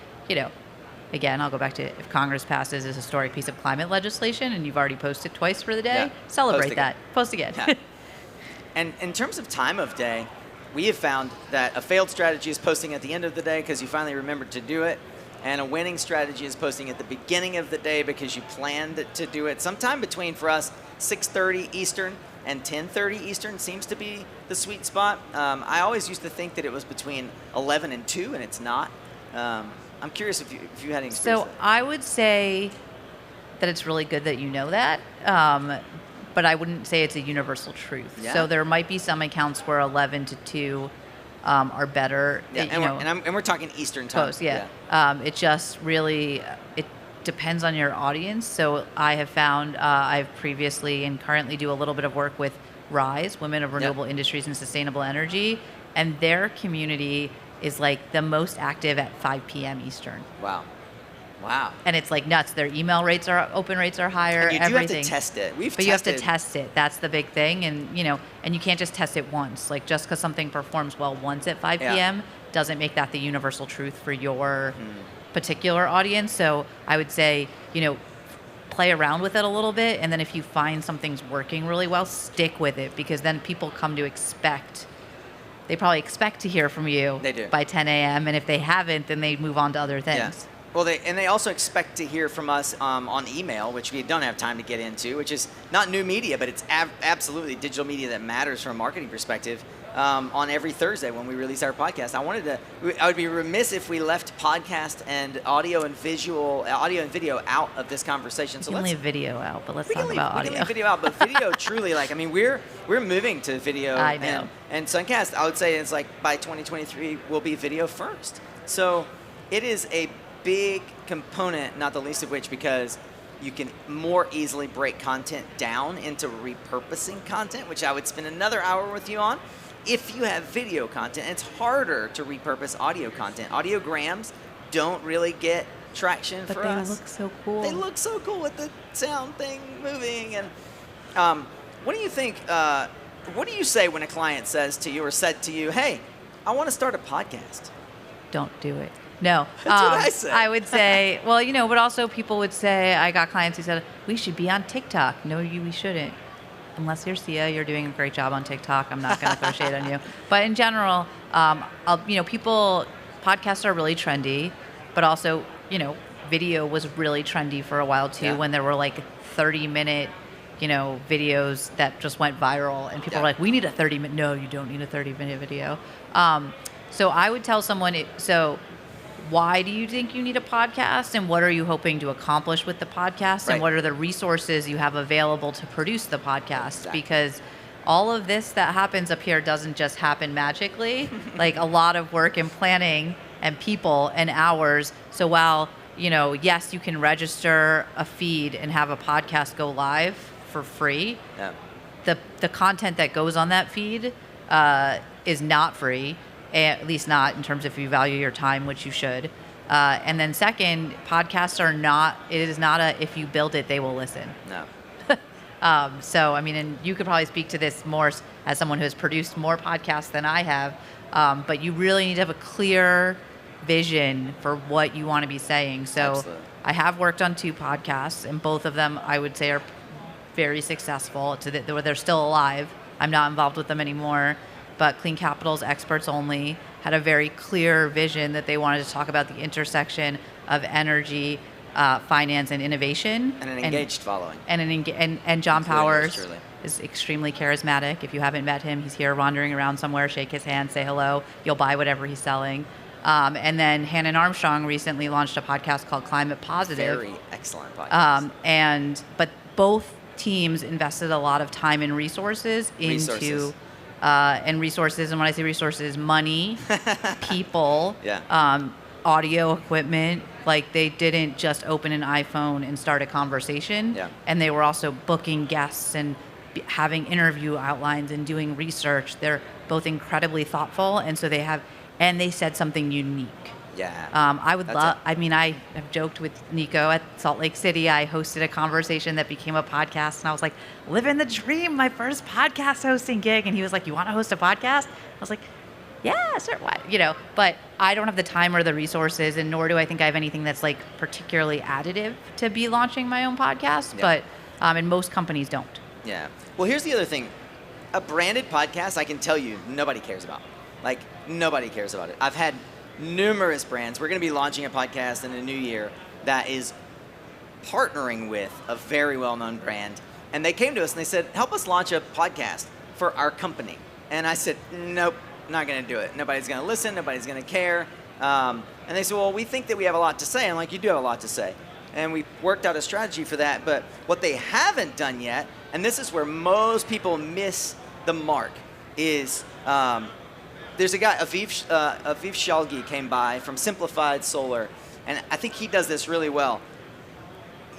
again, I'll go back to if Congress passes a historic piece of climate legislation and you've already posted twice for the day, celebrate that. Post again. Yeah. And in terms of time of day, we have found that a failed strategy is posting at the end of the day because you finally remembered to do it. And a winning strategy is posting at the beginning of the day because you planned to do it. Sometime between, for us, 6:30 Eastern and 10:30 Eastern seems to be the sweet spot. I always used to think that it was between 11 and 2, and it's not. I'm curious if you had any experience. So I would say that it's really good that you know that, but I wouldn't say it's a universal truth. Yeah. So there might be some accounts where 11 to 2 are better. Yeah, and we're talking Eastern time. Post, yeah. It just really, it depends on your audience. So I have found, I've previously and currently do a little bit of work with RISE, Women of Renewable Industries and Sustainable Energy, and their community is like the most active at 5 p.m. Eastern. Wow. And it's like nuts. Their email rates open rates are higher. And you do have to test it. But you have to test it. That's the big thing. And and you can't just test it once. Like just because something performs well once at 5 p.m. doesn't make that the universal truth for your particular audience. So I would say, play around with it a little bit. And then if you find something's working really well, stick with it, because then people come to expect. They probably expect to hear from you by 10 a.m. And if they haven't, then they move on to other things. Yeah. Well, they also expect to hear from us on email, which we don't have time to get into, which is not new media, but it's absolutely digital media that matters from a marketing perspective. On every Thursday when we release our podcast, I would be remiss if we left podcast and audio and video out of this conversation. So let's leave video out, but let's talk about audio. We can leave video out, but video truly, we're moving to video. I know. And SunCast, I would say it's like by 2023 will be video first. So it is a big component, not the least of which because you can more easily break content down into repurposing content, which I would spend another hour with you on. If you have video content, it's harder to repurpose audio content. Audiograms don't really get traction for us. But they look so cool. They look so cool with the sound thing moving. And what do you think, what do you say when a client says to you or said to you, hey, I want to start a podcast? Don't do it. No. That's what I say. I would say, well, but also people would say, I got clients who said, we should be on TikTok. No, we shouldn't. Unless you're Sia, you're doing a great job on TikTok. I'm not going to throw shade on you. But in general, podcasts are really trendy, but also, video was really trendy for a while too, when there were like 30-minute, videos that just went viral, and people were like, we need a 30-minute. No, you don't need a 30-minute video. So I would tell someone, why do you think you need a podcast, and what are you hoping to accomplish with the podcast, Right. and what are the resources you have available to produce the podcast? Exactly. Because all of this that happens up here doesn't just happen magically. Like a lot of work and planning and people and hours. So while, yes, you can register a feed and have a podcast go live for free, Yeah. the content that goes on that feed is not free, at least not in terms of if you value your time, which you should. And then second, podcasts are not, it is not a, if you build it, they will listen. No. So, I mean, and you could probably speak to this more as someone who has produced more podcasts than I have, but you really need to have a clear vision for what you want to be saying. So Absolutely. I have worked on 2 podcasts, and both of them I would say are very successful. They're still alive. I'm not involved with them anymore, but Clean Capital's Experts Only had a very clear vision that they wanted to talk about the intersection of energy, finance, and innovation. And an engaged following. And John Including yours Powers truly. is extremely charismatic. If you haven't met him, he's here wandering around somewhere. Shake his hand, say hello. You'll buy whatever he's selling. And then Hannon Armstrong recently launched a podcast called Climate Positive. Very excellent podcast. But both teams invested a lot of time and resources into resources. And when I say resources, money, people, audio equipment. Like they didn't just open an iPhone and start a conversation. Yeah. And they were also booking guests and having interview outlines and doing research. They're both incredibly thoughtful, and so they said something unique. Yeah. I would love, I mean, I have joked with Nico at Salt Lake City. I hosted a conversation that became a podcast, and I was like, living the dream, my first podcast hosting gig. And he was like, you want to host a podcast? I was like, yeah, sure, why? But I don't have the time or the resources, and nor do I think I have anything that's like particularly additive to be launching my own podcast. Yeah. But, and most companies don't. Yeah. Well, here's the other thing. A branded podcast, I can tell you, nobody cares about. Like, nobody cares about it. I've had numerous brands. We're going to be launching a podcast in the new year that is partnering with a very well-known brand. And they came to us and they said, help us launch a podcast for our company. And I said, nope, not going to do it. Nobody's going to listen. Nobody's going to care. And they said, well, we think that we have a lot to say. I'm like, you do have a lot to say. And we worked out a strategy for that. But what they haven't done yet, and this is where most people miss the mark, is there's a guy, Aviv Shalgi came by from Simplified Solar, and I think he does this really well.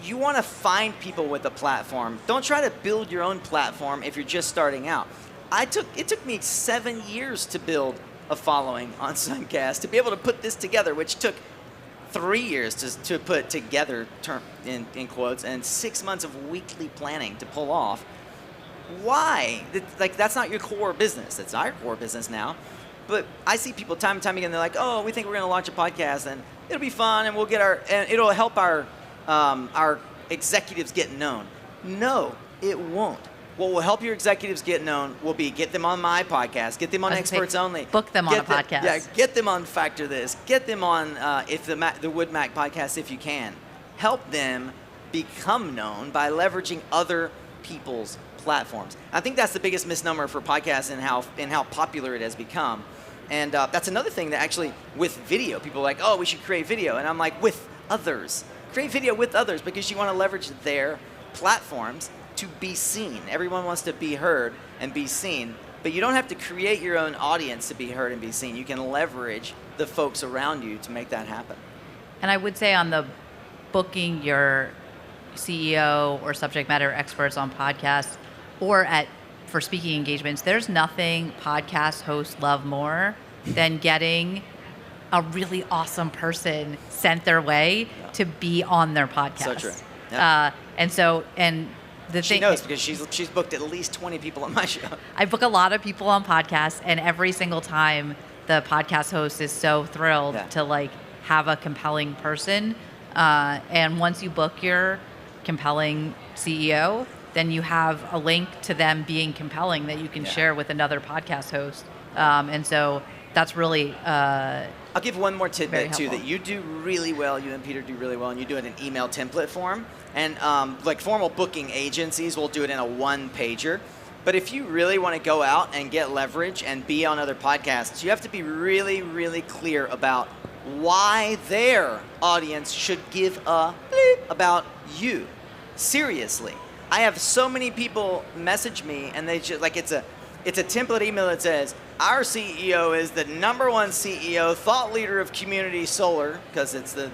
You want to find people with a platform. Don't try to build your own platform if you're just starting out. It took me 7 years to build a following on SunCast, to be able to put this together, which took 3 years to put together, in quotes, and 6 months of weekly planning to pull off. Why? That's not your core business. It's our core business now. But I see people time and time again, they're like, oh, we think we're going to launch a podcast, and it'll be fun, and and it'll help our executives get known. No, it won't. What will help your executives get known will be get them on my podcast, get them on Experts Only. Book them on a podcast. Yeah, get them on Factor This. Get them on the Wood Mac podcast if you can. Help them become known by leveraging other people's platforms. I think that's the biggest misnomer for podcasts and how popular it has become. And that's another thing that actually, with video, people are like, oh, we should create video. And I'm like, with others. Create video with others, because you want to leverage their platforms to be seen. Everyone wants to be heard and be seen, but you don't have to create your own audience to be heard and be seen. You can leverage the folks around you to make that happen. And I would say on the booking your CEO or subject matter experts on podcasts or for speaking engagements, there's nothing podcast hosts love more than getting a really awesome person sent their way to be on their podcast. So true. Yeah. She knows, because she's booked at least 20 people on my show. I book a lot of people on podcasts, and every single time the podcast host is so thrilled to have a compelling person. And once you book your compelling CEO, then you have a link to them being compelling that you can share with another podcast host. And so that's really I'll give one more tidbit too helpful. that you do really well. You and Peter do really well, and you do it in email template form. And formal booking agencies will do it in a one-pager. But if you really want to go out and get leverage and be on other podcasts, you have to be really, really clear about why their audience should give a bleep about you. Seriously. I have so many people message me, and they just, like, it's a template email that says, our CEO is the #1 CEO, thought leader of community solar, because it's the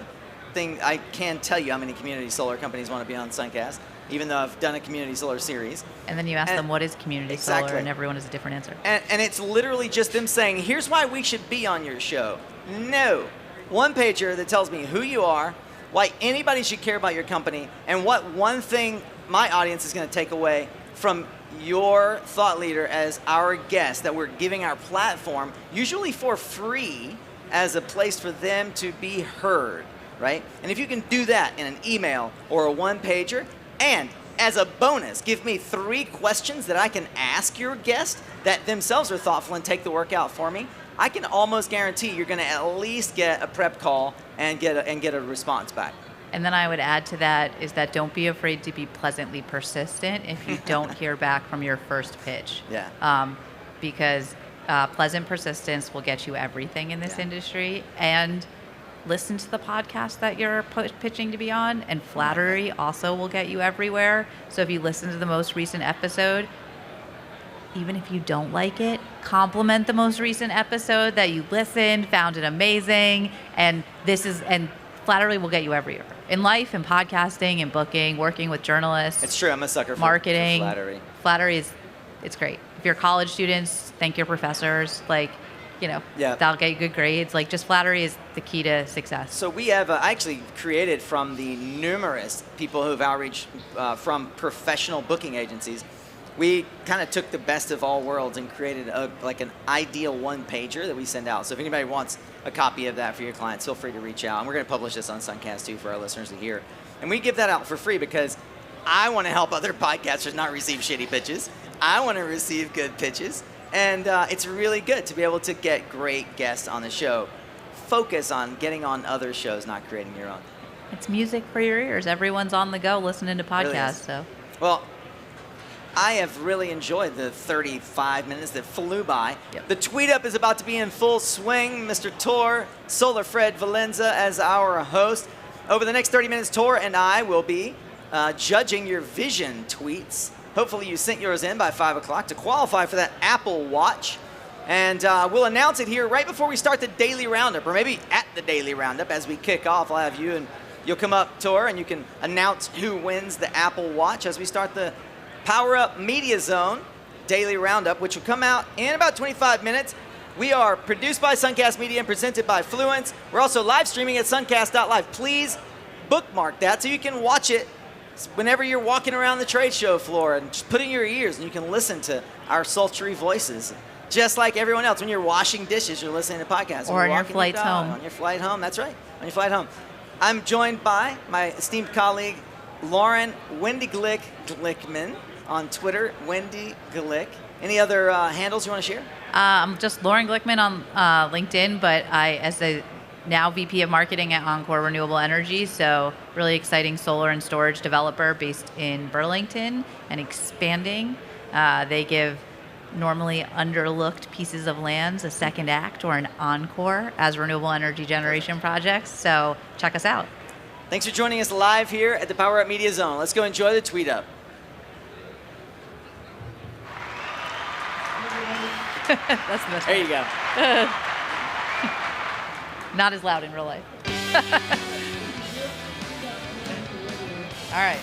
thing. I can't tell you how many community solar companies want to be on SunCast, even though I've done a community solar series. And then you ask them, what is community solar? And everyone has a different answer. And it's literally just them saying, here's why we should be on your show. No. One pager that tells me who you are, why anybody should care about your company, and what one thing my audience is going to take away from your thought leader as our guest that we're giving our platform, usually for free, as a place for them to be heard, right? And if you can do that in an email or a one-pager, and as a bonus, give me 3 questions that I can ask your guest that themselves are thoughtful and take the work out for me, I can almost guarantee you're going to at least get a prep call and get a response back. And then I would add to that is that don't be afraid to be pleasantly persistent if you don't hear back from your first pitch. Yeah. Because pleasant persistence will get you everything in this industry. And listen to the podcast that you're pitching to be on. And flattery also will get you everywhere. So if you listen to the most recent episode, even if you don't like it, compliment the most recent episode that you listened, found it amazing, and flattery will get you everywhere. In life, in podcasting, in booking, working with journalists. It's true, I'm a sucker for marketing. Flattery. Flattery it's great. If you're college students, thank your professors. That'll get you good grades. Just flattery is the key to success. So we have actually created from the numerous people who've outreached from professional booking agencies. We kind of took the best of all worlds and created an ideal one-pager that we send out. So if anybody wants a copy of that for your clients, feel free to reach out. And we're going to publish this on SunCast too for our listeners to hear. And we give that out for free because I want to help other podcasters not receive shitty pitches. I want to receive good pitches. And it's really good to be able to get great guests on the show. Focus on getting on other shows, not creating your own. It's music for your ears. Everyone's on the go listening to podcasts. Really well, I have really enjoyed the 35 minutes that flew by. Yep. The tweet up is about to be in full swing. Mr. Tor, Solar Fred Valenza as our host. Over the next 30 minutes, Tor and I will be judging your vision tweets. Hopefully you sent yours in by 5 o'clock to qualify for that Apple Watch. And we'll announce it here right before we start the Daily Roundup, or maybe at the Daily Roundup as we kick off. I'll have you and you'll come up, Tor, and you can announce who wins the Apple Watch as we start the PowerUp Media Zone Daily Roundup, which will come out in about 25 minutes. We are produced by SunCast Media and presented by Fluence. We're also live streaming at suncast.live. Please bookmark that so you can watch it whenever you're walking around the trade show floor, and just put it in your ears and you can listen to our sultry voices. Just like everyone else, when you're washing dishes, you're listening to podcasts. Or on your flights home. On your flight home, that's right, on your flight home. I'm joined by my esteemed colleague, Lauren Wendy Glickman on Twitter, Wendy Glick. Any other handles you want to share? I'm just Lauren Glickman on LinkedIn, but as a now VP of Marketing at Encore Renewable Energy, so really exciting solar and storage developer based in Burlington and expanding. They give normally underlooked pieces of lands a second act or an encore as renewable energy generation projects, so check us out. Thanks for joining us live here at the PowerUp Media Zone. Let's go enjoy the tweet up. That's the best. There you go. Not as loud in real life. All right.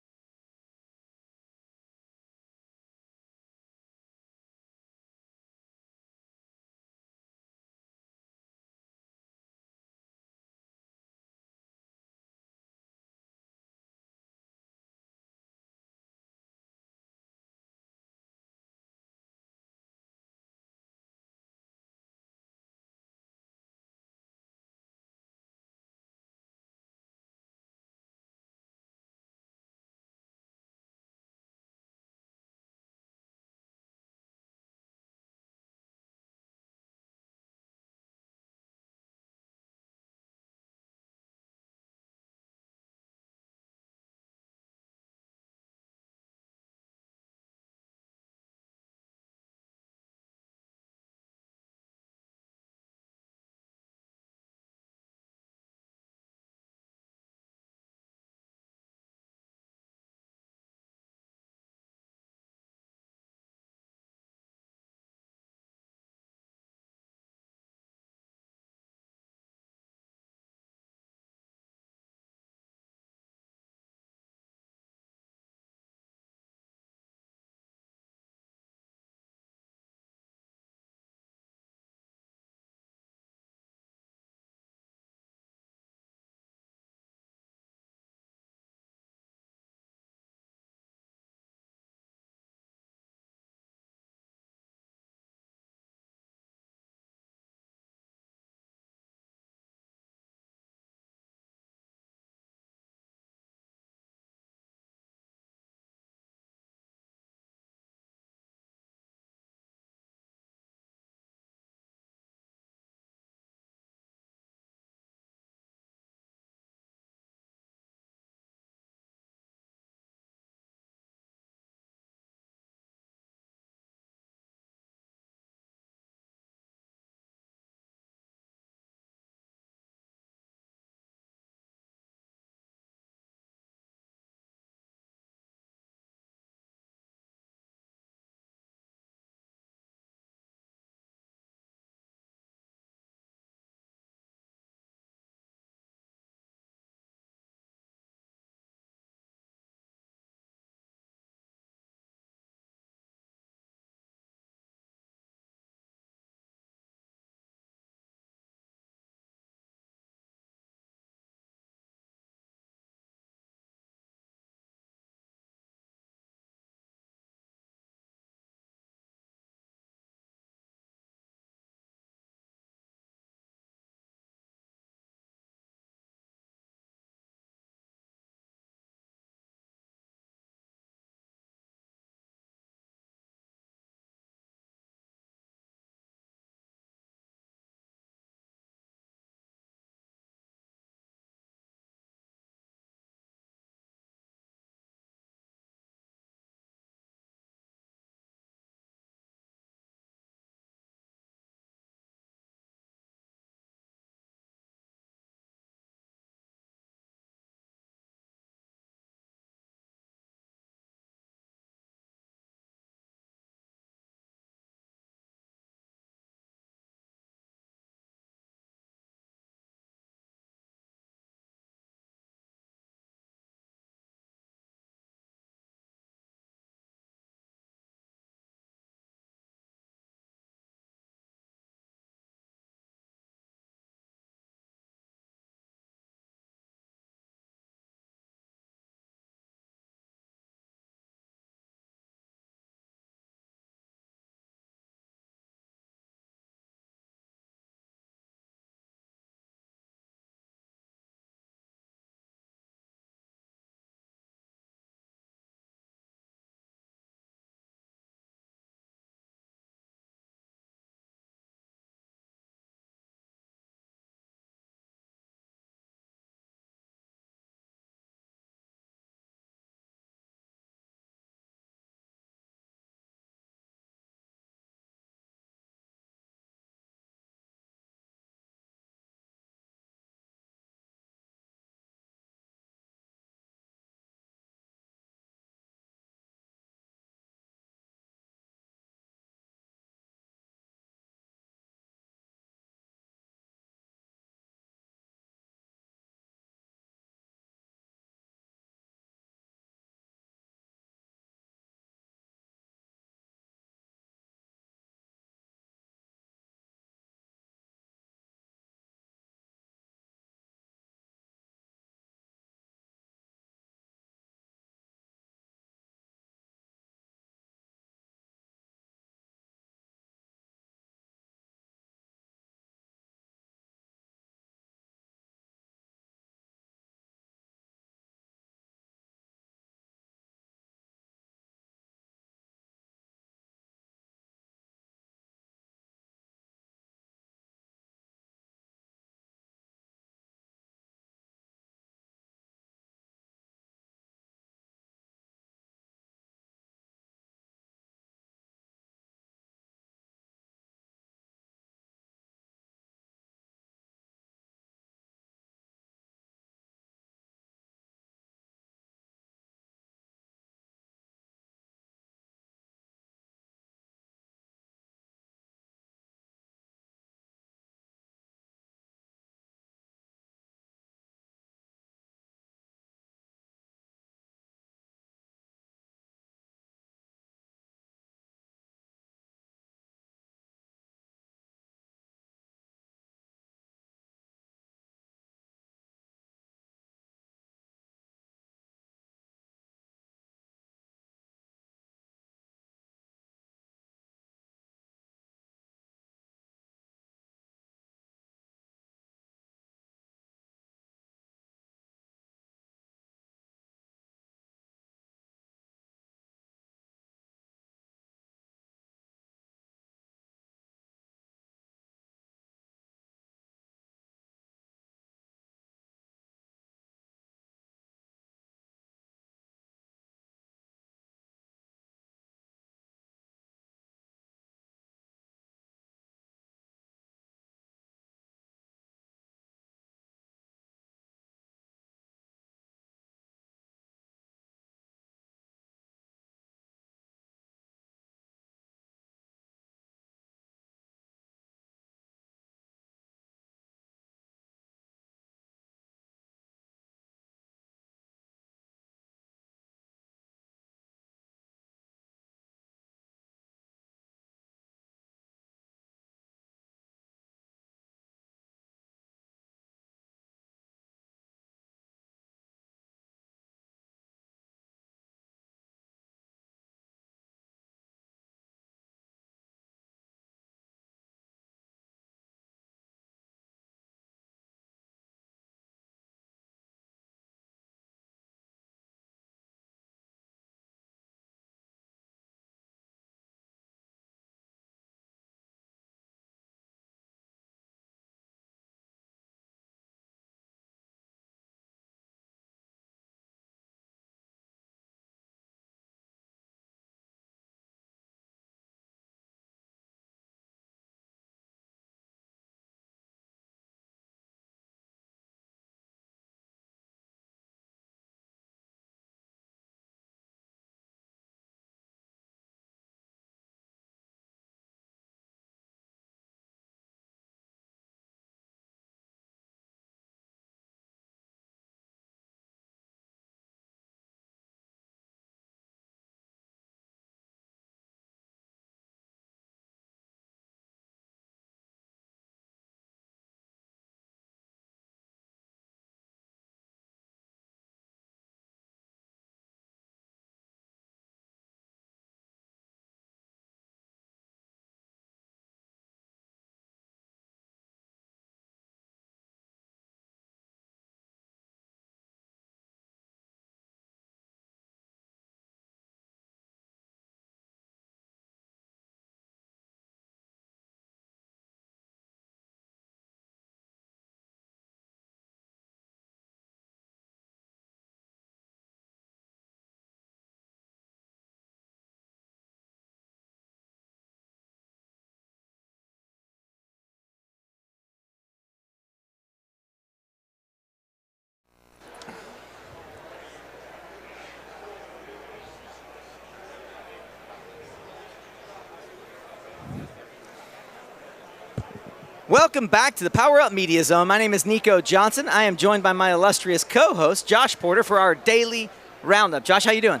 Welcome back to the PowerUp Media Zone. My name is Nico Johnson. I am joined by my illustrious co-host, Josh Porter, for our daily roundup. Josh, how you doing?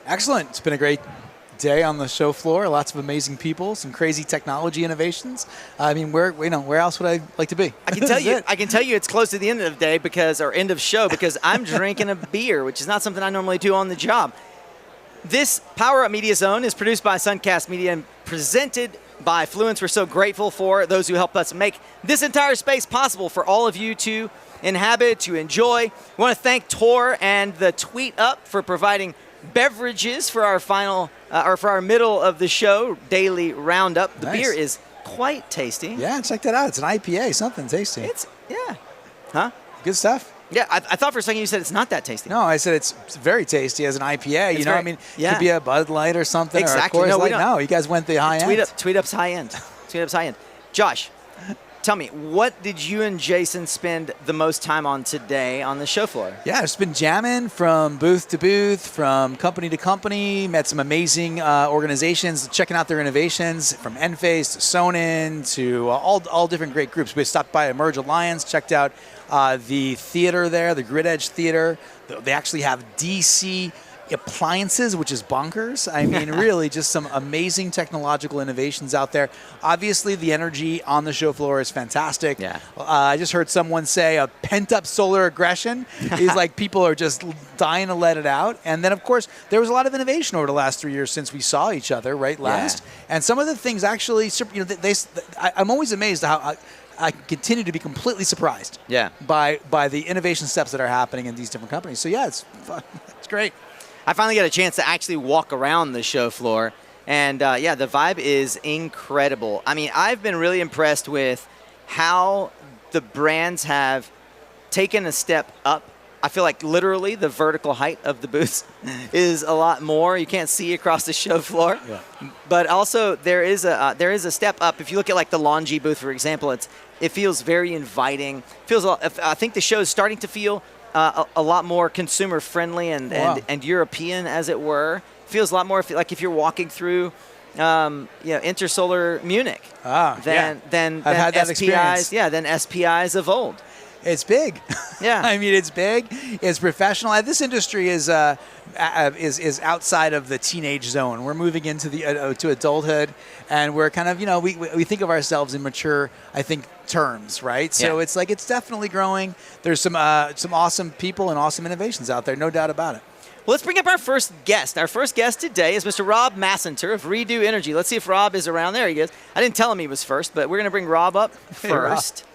Excellent. It's been a great day on the show floor. Lots of amazing people, some crazy technology innovations. I mean, where else would I like to be? I can tell you it's close to the end of the day end of show because I'm drinking a beer, which is not something I normally do on the job. This PowerUp Media Zone is produced by SunCast Media and presented by Fluence. We're so grateful for those who help us make this entire space possible for all of you to inhabit, to enjoy. We want to thank Tor and the Tweet Up for providing beverages for our for our middle of the show daily roundup. The beer is quite tasty. Yeah, check that out. It's an IPA, something tasty. Good stuff. Yeah, I thought for a second you said it's not that tasty. No, I said it's very tasty as an IPA. It's I mean, it could be a Bud Light or something. Exactly. Or a Coors Light. We don't. No, you guys went the high end. Tweet Up's high end. Tweet Up's high end. Josh, tell me, what did you and Jason spend the most time on today on the show floor? Yeah, I've just been jamming from booth to booth, from company to company, met some amazing organizations, checking out their innovations, from Enphase to Sonin to all different great groups. We stopped by Emerge Alliance, checked out the theater there, the Grid Edge Theater. They actually have DC appliances, which is bonkers. I mean, really just some amazing technological innovations out there. Obviously, the energy on the show floor is fantastic. Yeah. I just heard someone say a pent-up solar aggression is like people are just dying to let it out. And then, of course, there was a lot of innovation over the last 3 years since we saw each other, right, last. Yeah. And some of the things actually, I'm always amazed how I continue to be completely surprised by the innovation steps that are happening in these different companies. So, yeah, it's fun. It's great. I finally got a chance to actually walk around the show floor, and the vibe is incredible. I mean, I've been really impressed with how the brands have taken a step up. I feel like literally the vertical height of the booths is a lot more. You can't see across the show floor, but also there is a step up. If you look at like the Longi booth, for example, it feels very inviting. I think the show is starting to feel a lot more consumer friendly and European, as it were. Feels a lot more like if you're walking through, Intersolar Munich than I've had that experience. than SPIs of old. It's big. Yeah, I mean, it's big. It's professional. This industry is outside of the teenage zone. We're moving into to adulthood, and we're kind of we think of ourselves in mature, I think, terms, right? So it's like it's definitely growing. There's some awesome people and awesome innovations out there, no doubt about it. Well, let's bring up our first guest. Our first guest today is Mr. Rob Massenter of Redo Energy. Let's see if Rob is around. There he is. I didn't tell him he was first, but we're going to bring Rob up first.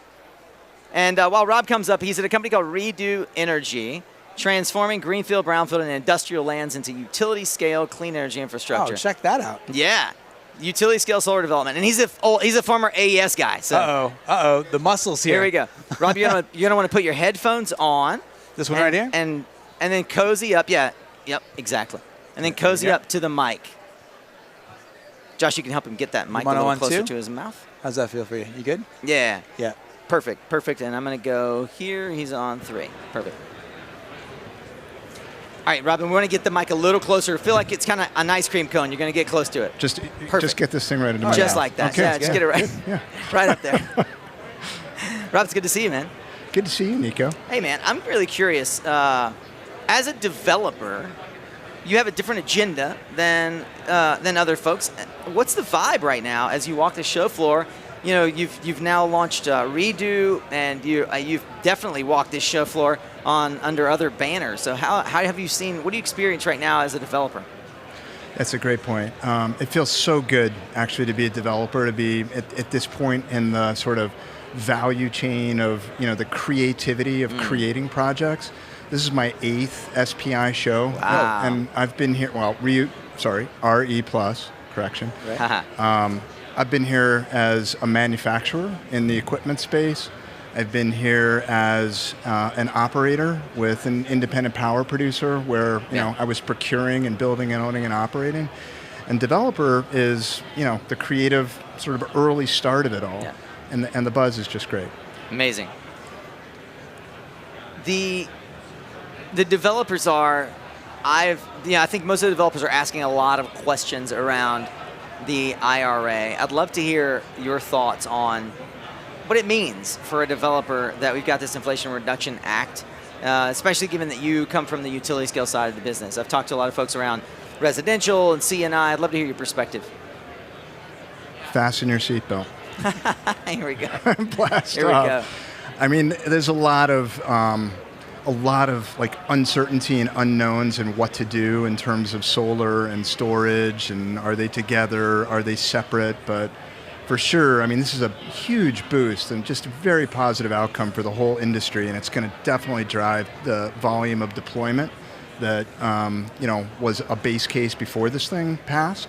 And while Rob comes up, he's at a company called Redo Energy, transforming greenfield, brownfield, and industrial lands into utility-scale clean energy infrastructure. Oh, check that out. Yeah, utility-scale solar development. And he's a former AES guy. So. Uh-oh, the muscles here. Here we go. Rob, you're gonna want to put your headphones on. This one right here? And then cozy up. Yeah, yep, exactly. And then cozy up to the mic. Josh, you can help him get that mic a little closer to his mouth. How's that feel for you? You good? Yeah. Yeah. Perfect. And I'm going to go here. He's on 3. Perfect. All right, Robin, we want to get the mic a little closer. Feel like it's kind of an ice cream cone. You're going to get close to it. Just get this thing right into my mouth. Just like that. Okay. Yeah, just get it right, right up there. Rob, it's good to see you, man. Good to see you, Nico. Hey, man, I'm really curious. As a developer, you have a different agenda than other folks. What's the vibe right now as you walk the show floor? You've now launched Redo, and you've definitely walked this show floor under other banners. So how have you seen? What do you experience right now as a developer? That's a great point. It feels so good actually to be a developer, to be at this point in the sort of value chain of the creativity of creating projects. This is my 8th SPI show, and I've been here. Well, RE plus correction. Right. I've been here as a manufacturer in the equipment space. I've been here as an operator with an independent power producer where I was procuring and building and owning and operating. And developer is the creative sort of early start of it all. Yeah. And the buzz is just great. Amazing. The developers are, I think most of the developers are asking a lot of questions around the IRA. I'd love to hear your thoughts on what it means for a developer that we've got this Inflation Reduction Act, especially given that you come from the utility scale side of the business. I've talked to a lot of folks around residential and C&I. I'd love to hear your perspective. Fasten your seatbelt. Here we go. Blast Here we off. go. I mean, there's a lot of like uncertainty and unknowns in what to do in terms of solar and storage, and are they together, are they separate? But for sure, I mean, this is a huge boost and just a very positive outcome for the whole industry, and it's going to definitely drive the volume of deployment that was a base case before this thing passed.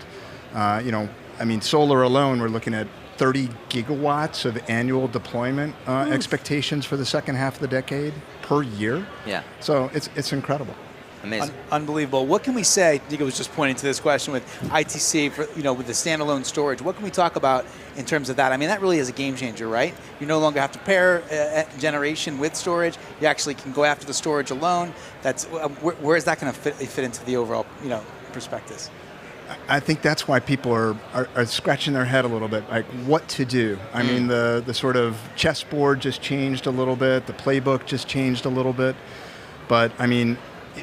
I mean, solar alone, we're looking at 30 gigawatts of annual deployment expectations for the second half of the decade per year. Yeah. So it's incredible. Amazing. Unbelievable. What can we say? Nico was just pointing to this question with ITC, with the standalone storage. What can we talk about in terms of that? I mean, that really is a game changer, right? You no longer have to pair generation with storage. You actually can go after the storage alone. That's where is that going to fit into the overall perspectives? I think that's why people are scratching their head a little bit, like what to do. I mean, the sort of chessboard just changed a little bit. The playbook just changed a little bit. But I mean,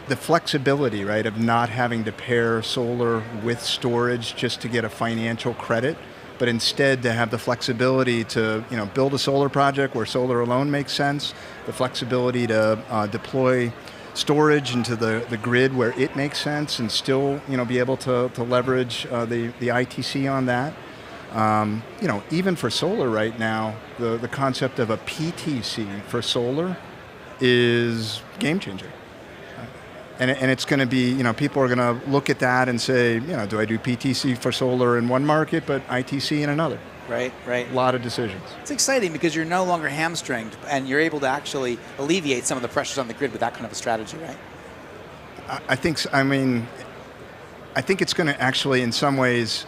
the flexibility, right, of not having to pair solar with storage just to get a financial credit, but instead to have the flexibility to, build a solar project where solar alone makes sense, the flexibility to deploy storage into the grid where it makes sense, and still, be able to leverage the ITC on that. Even for solar right now, the concept of a PTC for solar is game changing. And it's going to be, people are going to look at that and say, do I do PTC for solar in one market, but ITC in another? Right. A lot of decisions. It's exciting because you're no longer hamstringed, and you're able to actually alleviate some of the pressures on the grid with that kind of a strategy, right? I think it's going to actually, in some ways,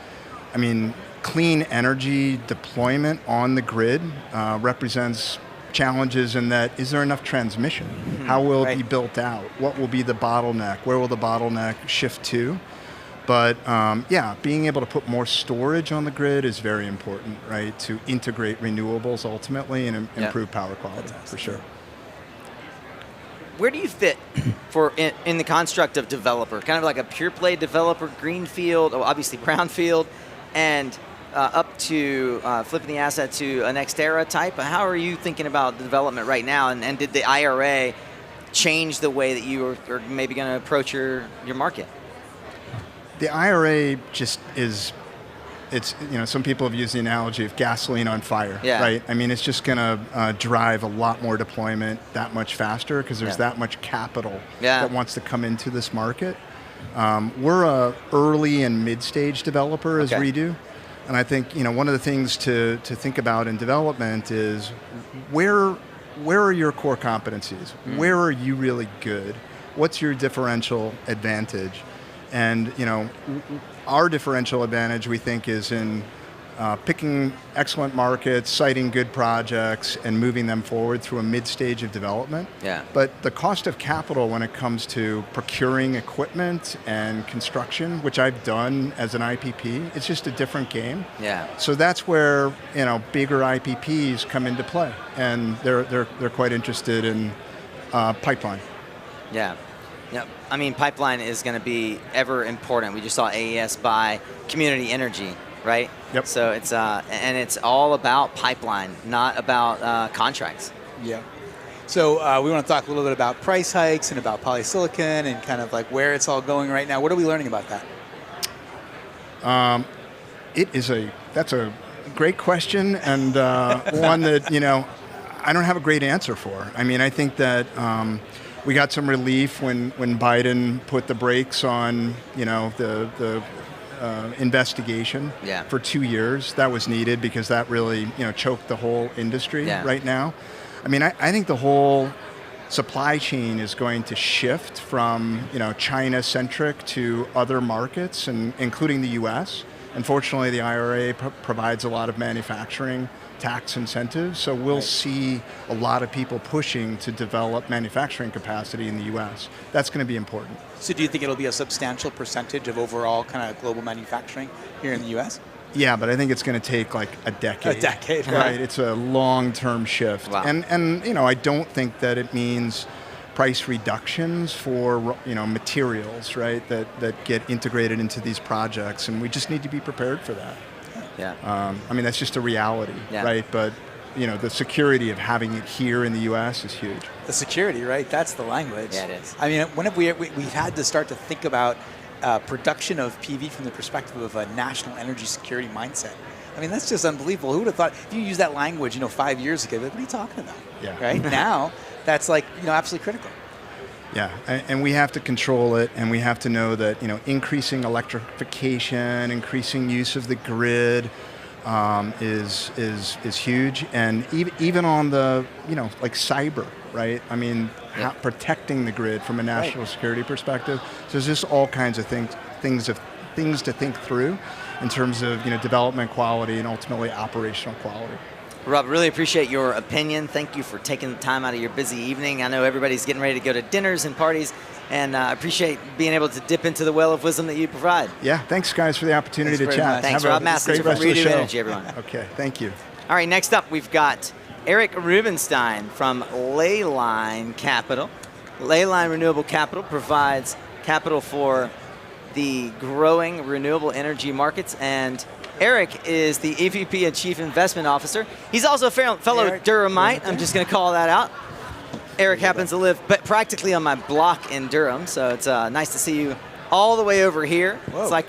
clean energy deployment on the grid represents challenges in that, is there enough transmission? How will it be built out? What will be the bottleneck? Where will the bottleneck shift to? But being able to put more storage on the grid is very important, right? To integrate renewables ultimately and improve power quality, for sure. Where do you fit in the construct of developer? Kind of like a pure play developer, greenfield, obviously brownfield, and up to flipping the asset to a NextEra type? How are you thinking about the development right now? And did the IRA change the way that you are maybe going to approach your market? The IRA just is, some people have used the analogy of gasoline on fire, right? I mean, it's just going to drive a lot more deployment that much faster because there's that much capital that wants to come into this market. We're a early and mid-stage developer as Redo. And I think, one of the things to think about in development is where are your core competencies? Where are you really good? What's your differential advantage? And, our differential advantage, we think, is in picking excellent markets, citing good projects, and moving them forward through a mid-stage of development. Yeah. But the cost of capital when it comes to procuring equipment and construction, which I've done as an IPP, it's just a different game. Yeah. So that's where, bigger IPPs come into play, and they're quite interested in pipeline. Yeah. Yep. I mean, pipeline is going to be ever important. We just saw AES buy Community Energy, right? Yep. So it's and it's all about pipeline, not about contracts. Yeah. So we want to talk a little bit about price hikes and about polysilicon and kind of like where it's all going right now. What are we learning about that? That's a great question, and one that I don't have a great answer for. I mean, I think that. We got some relief when Biden put the brakes on, the investigation for 2 years. That was needed because that really, choked the whole industry right now. I mean, I think the whole supply chain is going to shift from, China-centric to other markets, and including the U.S. Unfortunately, the IRA provides a lot of manufacturing tax incentives, so we'll see a lot of people pushing to develop manufacturing capacity in the U.S. That's going to be important. So do you think it'll be a substantial percentage of overall kind of global manufacturing here in the U.S.? Yeah, but I think it's going to take like a decade. A decade, right? It's a long-term shift. Wow. And I don't think that it means price reductions for materials, right? That get integrated into these projects, and we just need to be prepared for that. Yeah. That's just a reality, right? But the security of having it here in the U.S. is huge. The security, right? That's the language. Yeah, it is. I mean, when have we've had to start to think about production of PV from the perspective of a national energy security mindset? I mean, that's just unbelievable. Who would have thought, if you used that language, 5 years ago, like, what are you talking about? Yeah. Right? Now, that's like, absolutely critical. Yeah, and we have to control it, and we have to know that, increasing electrification, increasing use of the grid is huge. And even on the, like cyber, right? I mean, protecting the grid from a national security perspective. So there's just all kinds of things to think through in terms of, development quality and ultimately operational quality. Rob, really appreciate your opinion. Thank you for taking the time out of your busy evening. I know everybody's getting ready to go to dinners and parties, and I appreciate being able to dip into the well of wisdom that you provide. Yeah, thanks guys for the opportunity to chat. Thanks, Rob Masters from Redo Energy, everyone. Okay, thank you. All right, next up we've got Eric Rubenstein from Leyline Capital. Leyline Renewable Capital provides capital for the growing renewable energy markets, and Eric is the EVP and Chief Investment Officer. He's also a fellow Durhamite. I'm just going to call that out. Eric happens to live practically on my block in Durham, so it's nice to see you all the way over here. Whoa. It's like,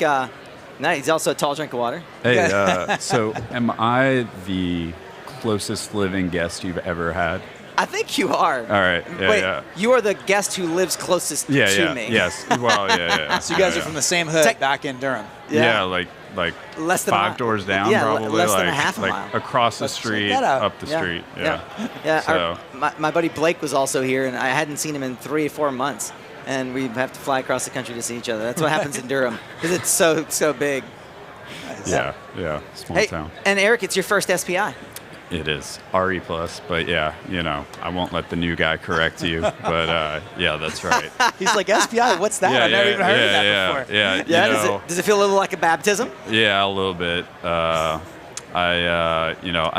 he's also a tall drink of water. Hey, so am I the closest living guest you've ever had? I think you are. All right. Yeah, Wait, you are the guest who lives closest to me. Yes. Well, yeah. So you guys are from the same hood back in Durham. Yeah, like less than 5 doors down, probably. Less than a half a mile. Across the street, up the street. Yeah. So. My buddy Blake was also here, and I hadn't seen him in 3 or 4 months, and we have to fly across the country to see each other. That's what happens in Durham, because it's so big. Yeah. Small town. And Eric, it's your first SPI. It is RE+, but yeah, I won't let the new guy correct you, but yeah, that's right. He's like, SPI, what's that? I've never even heard of that before. Yeah. Does it feel a little like a baptism? Yeah, a little bit. I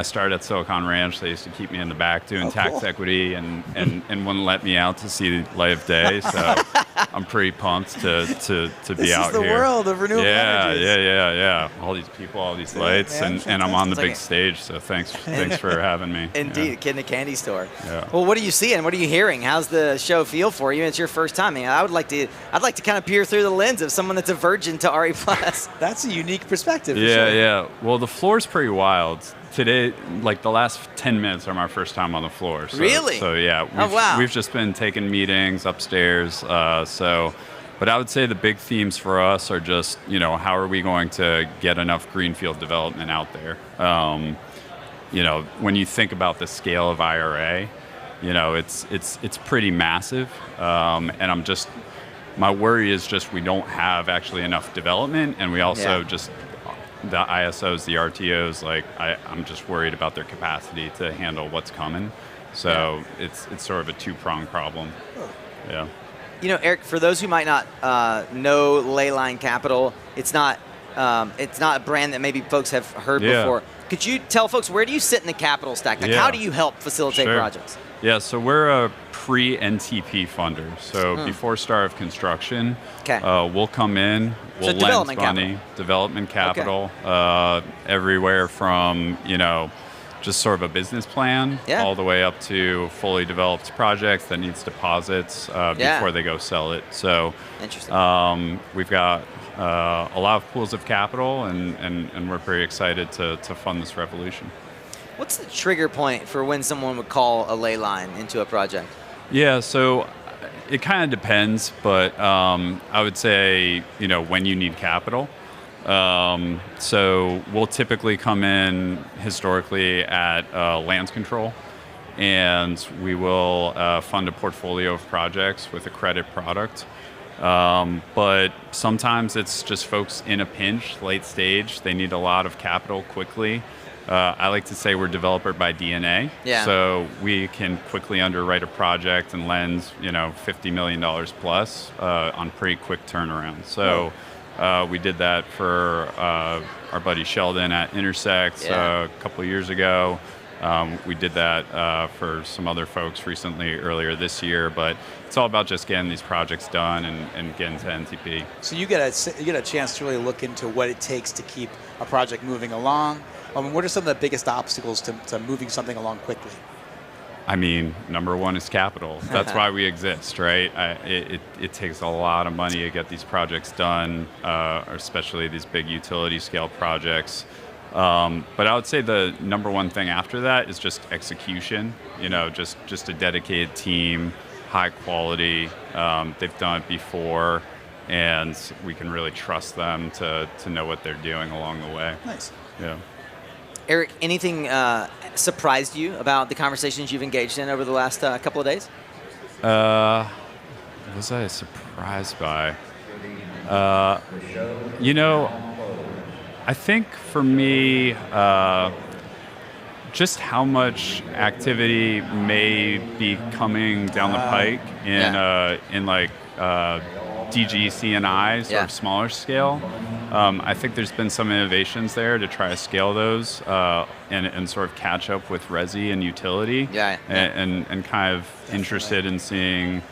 started at Silicon Ranch. They used to keep me in the back doing tax equity and wouldn't let me out to see the light of day. So I'm pretty pumped to be out here. This is the world of renewable energies. Yeah. All these people, all these lights, and I'm on the big stage. So thanks for having me. Indeed, a kid in a candy store. Yeah. Well, what are you seeing? What are you hearing? How's the show feel for you? It's your first time. I'd like to kind of peer through the lens of someone that's a virgin to RE+. That's a unique perspective. Yeah. Well, the floor's pretty wild. Today, like the last 10 minutes are my first time on the floor. So, really? So yeah, we've just been taking meetings upstairs. But I would say the big themes for us are just, how are we going to get enough greenfield development out there? When you think about the scale of IRA, it's pretty massive. And my worry is just we don't have actually enough development, and we also just the ISOs, the RTOs, I'm just worried about their capacity to handle what's coming. So it's sort of a two-pronged problem. Yeah. Eric, for those who might not know Leyline Capital, it's not a brand that maybe folks have heard before. Could you tell folks, where do you sit in the capital stack? How do you help facilitate projects? Yeah, so we're a pre-NTP funder. So before start of construction, we'll come in, we'll lend money, development capital, everywhere from, just sort of a business plan all the way up to fully developed projects that needs deposits before they go sell it. So interesting. We've got a lot of pools of capital, and we're pretty excited to fund this revolution. What's the trigger point for when someone would call a Leyline into a project? Yeah, so it kind of depends, but I would say, when you need capital. So we'll typically come in historically at lands control, and we will fund a portfolio of projects with a credit product. But sometimes it's just folks in a pinch, late stage. They need a lot of capital quickly. I like to say we're developer by DNA. Yeah. So we can quickly underwrite a project and lend, $50 million plus on pretty quick turnaround. So We did that for our buddy Sheldon at Intersect a couple of years ago. We did that for some other folks recently, earlier this year, but it's all about just getting these projects done and getting to NTP. So you get a chance to really look into what it takes to keep a project moving along. I mean, what are some of the biggest obstacles to moving something along quickly? I mean, number one is capital. That's why we exist, right? It takes a lot of money to get these projects done, especially these big utility scale projects. But I would say the number one thing after that is just execution. You know, just a dedicated team, high quality. They've done it before, and we can really trust them to know what they're doing along the way. Nice. Yeah. Eric, anything surprised you about the conversations you've engaged in over the last couple of days? Was I surprised by? You know, I think for me, just how much activity may be coming down the pike in like DG, CNI, sort of smaller scale. I think there's been some innovations there to try to scale those and sort of catch up with resi and utility. And kind of interested in seeing,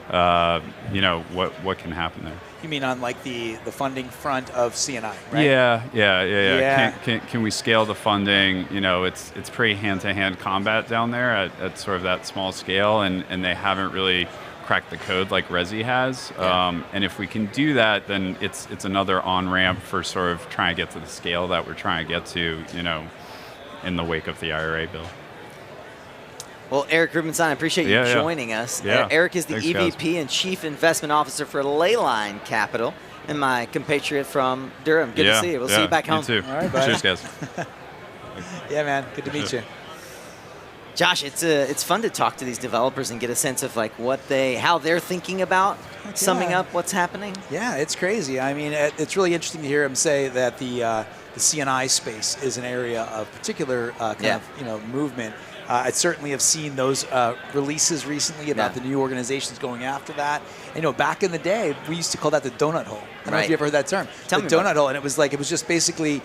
you know, what can happen there. You mean on like the funding front of CNI, right? Yeah. Can we scale the funding? You know, it's pretty hand-to-hand combat down there at sort of that small scale, and they haven't really cracked the code like resi has. And if we can do that, then it's another on-ramp for sort of trying to get to the scale that we're trying to get to, you know, in the wake of the IRA bill. Well, Eric Rubenstein, I appreciate you joining us. Eric is the EVP and Chief Investment Officer for Leyline Capital, and my compatriot from Durham. Good to see you. We'll see you back home. You too. All right, buddy. Cheers, guys. Yeah, man. Good to meet you. Josh, it's fun to talk to these developers and get a sense of like how they're thinking about summing up what's happening. Yeah, it's crazy. I mean, it's really interesting to hear him say that the CNI space is an area of particular kind of movement. I certainly have seen those releases recently about the new organizations going after that. And, you know, back in the day, we used to call that the donut hole. I don't know if you ever heard that term. Tell me the donut hole, and it was just basically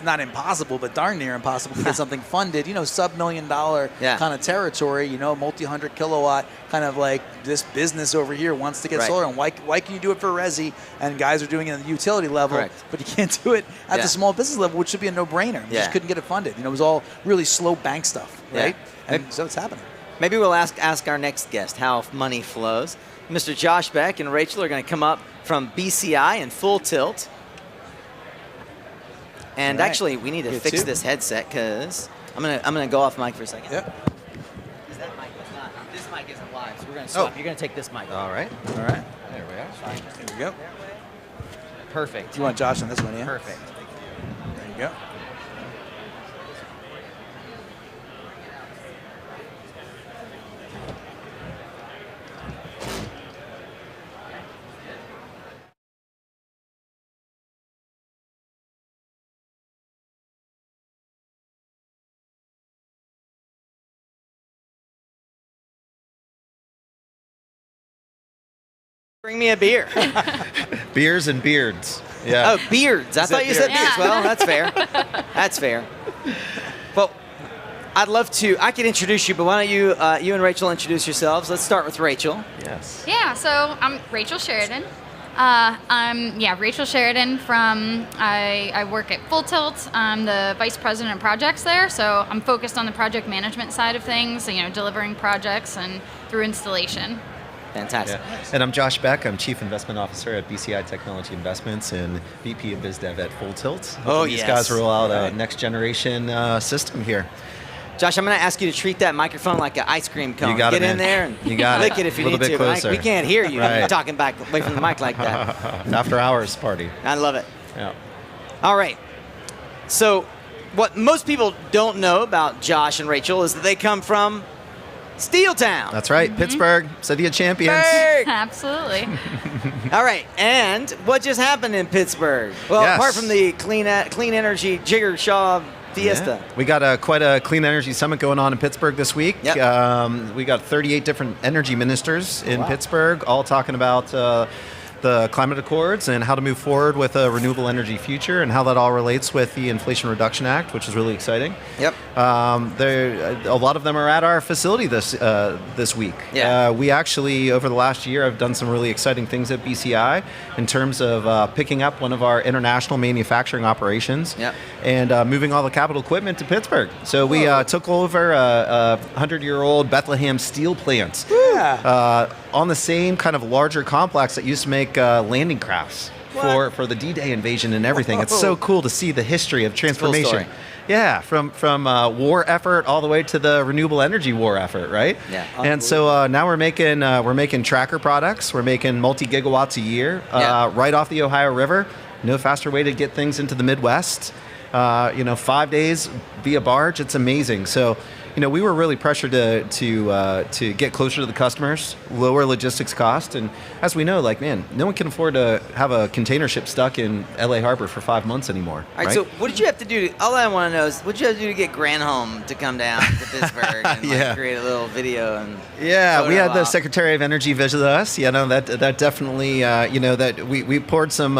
not impossible, but darn near impossible to get something funded. You know, sub-$1 million kind of territory. You know, multi-100 kilowatt kind of like this business over here wants to get solar, and why can you do it for resi? And guys are doing it at the utility level, but you can't do it at the small business level, which should be a no-brainer. You just couldn't get it funded. You know, it was all really slow bank stuff, right? And so it's happening. Maybe we'll ask our next guest how money flows. Mr. Josh Beck and Rachel are going to come up from BCI in full tilt. And actually, we need to fix this headset because I'm gonna go off mic for a second. Yep. Because that mic is not. This mic isn't live, so we're gonna swap. You're gonna take this mic. All right. All right. There we are. Sorry. There we go. Perfect. You want Josh on this one, yeah? Perfect. There you go. Bring me a beer. Beers and beards. Yeah. Oh, beards. I thought you said beards. Well, that's fair. That's fair. Well, I'd love to. I could introduce you, but why don't you and Rachel introduce yourselves? Let's start with Rachel. Yes. Yeah, so I'm Rachel Sheridan. I'm Rachel Sheridan from, I work at Full Tilt. I'm the Vice President of Projects there, so I'm focused on the project management side of things, you know, delivering projects and through installation. Fantastic. Yeah. And I'm Josh Beck. I'm Chief Investment Officer at BCI Technology Investments and VP of Biz Dev at Full Tilt. These guys roll out a next generation system here. Josh, I'm going to ask you to treat that microphone like an ice cream cone. You got Get it, in there and you got lick it if you need to. Closer. We can't hear you talking back away from the mic like that. After hours party. I love it. Yeah. All right. So what most people don't know about Josh and Rachel is that they come from Steeltown. That's right. Pittsburgh, City of Champions. Absolutely. All right. And what just happened in Pittsburgh? Well, apart from the clean energy Jigger Shaw Fiesta. Yeah. We got quite a clean energy summit going on in Pittsburgh this week. Yep. We got 38 different energy ministers in Pittsburgh, all talking about the climate accords and how to move forward with a renewable energy future and how that all relates with the Inflation Reduction Act, which is really exciting. Yep. A lot of them are at our facility this week. Yeah. We actually, over the last year, have done some really exciting things at BCI in terms of picking up one of our international manufacturing operations and moving all the capital equipment to Pittsburgh. So we took over a 100-year-old Bethlehem steel plant on the same kind of larger complex that used to make landing crafts for the D-Day invasion and everything. It's so cool to see the history of transformation. Yeah, from war effort all the way to the renewable energy war effort, right? Yeah. And so now we're making tracker products. We're making multi-gigawatts a year right off the Ohio River. No faster way to get things into the Midwest. 5 days via barge. It's amazing. So, we were really pressured to get closer to the customers, lower logistics cost, and as we know, no one can afford to have a container ship stuck in LA Harbor for 5 months anymore. All right, so what did you have to do? All I want to know is what did you have to do to get Granholm to come down to Pittsburgh and create a little video and we had the Secretary of Energy visit us. That definitely that we poured some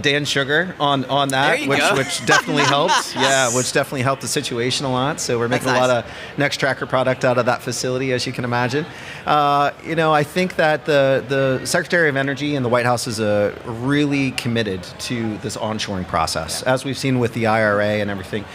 Dan sugar on that, which definitely helped. Yeah, which definitely helped the situation a lot. So we're making a lot of Next Tracker product out of that facility, as you can imagine. I think that the Secretary of Energy and the White House is really committed to this onshoring process, as we've seen with the IRA and everything.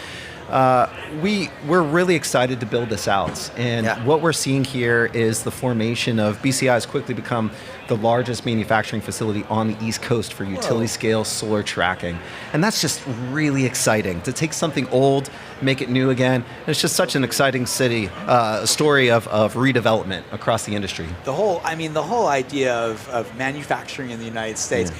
We're really excited to build this out, and what we're seeing here is the formation of BCI has quickly become the largest manufacturing facility on the East Coast for utility scale solar tracking, and that's just really exciting to take something old, make it new again. And it's just such an exciting story of redevelopment across the industry. The whole idea of manufacturing in the United States.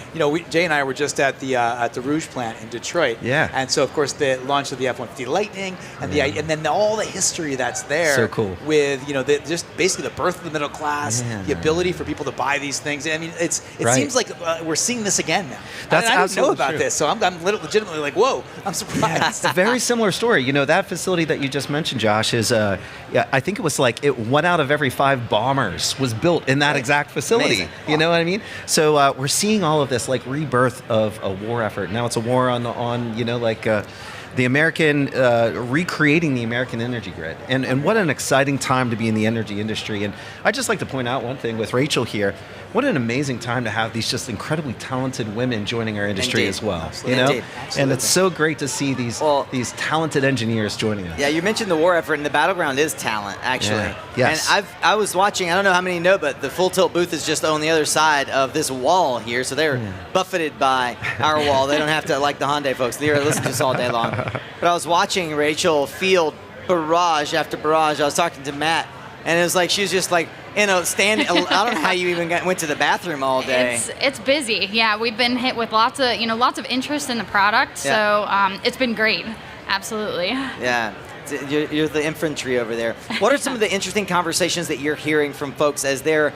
Jay and I were just at the Rouge plant in Detroit. Yeah. And so of course the launch of the F-150 Lightning and and then all the history that's there. So cool. With just basically the birth of the middle class, the ability for people to buy these things. I mean, it seems like we're seeing this again now. That's I didn't know about true. this, so I'm legitimately like, whoa, I'm surprised. It's a very similar story. That facility that you just mentioned, Josh, is I think it was one out of every 5 bombers was built in that exact facility. Amazing. You know what I mean? So we're seeing all of this rebirth of a war effort. Now it's a war on the American, recreating the American energy grid. And what an exciting time to be in the energy industry. And I'd just like to point out one thing with Rachel here. What an amazing time to have these just incredibly talented women joining our industry as well. Indeed. And it's so great to see these talented engineers joining us. Yeah, you mentioned the war effort, and the battleground is talent, actually. Yeah. Yes. And I was watching, I don't know how many know, but the Full Tilt booth is just on the other side of this wall here, so they're buffeted by our wall. They don't have to, like the Hyundai folks, they're listening to us all day long. But I was watching Rachel field barrage after barrage. I was talking to Matt, and it was like she was just standing. I don't know how you even went to the bathroom all day. It's busy. Yeah, we've been hit with lots of interest in the product. So it's been great. Absolutely. Yeah. You're the infantry over there. What are some of the interesting conversations that you're hearing from folks as they're?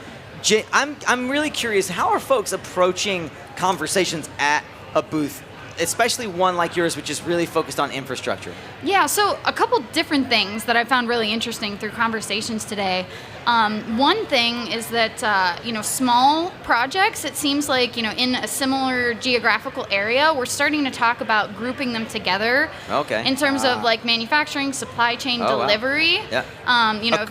I'm really curious. How are folks approaching conversations at a booth, especially one like yours, which is really focused on infrastructure? Yeah, so a couple different things that I found really interesting through conversations today. One thing is that, small projects, it seems like, in a similar geographical area, we're starting to talk about grouping them together. Okay. In terms of supply supply chain delivery. Wow. Yeah.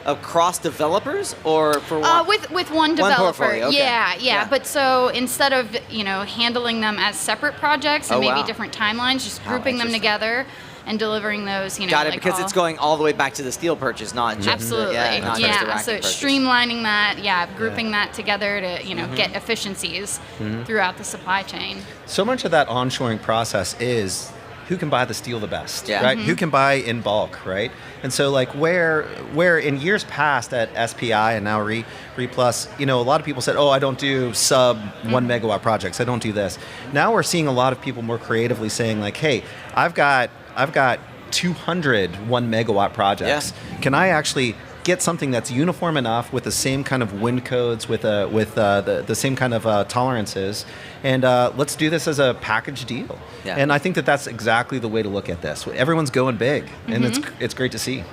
Across developers, or for one? With one developer. Okay. Yeah. But so instead of handling them as separate projects and maybe different timelines, just grouping them together and delivering those. Got it, because it's going all the way back to the steel purchase, not just absolutely. not just the racking so purchase. Streamlining that, grouping that together to get efficiencies throughout the supply chain. So much of that onshoring process is who can buy the steel the best, right? Mm-hmm. Who can buy in bulk, right? And so where in years past at SPI and now RePlus, a lot of people said, I don't do sub 1 megawatt projects. I don't do this. Now we're seeing a lot of people more creatively saying hey, I've got 200 1 megawatt projects. Yeah. Can I actually get something that's uniform enough with the same kind of wind codes, with the same kind of tolerances, and let's do this as a package deal. Yeah. And I think that's exactly the way to look at this. Everyone's going big, and it's great to see.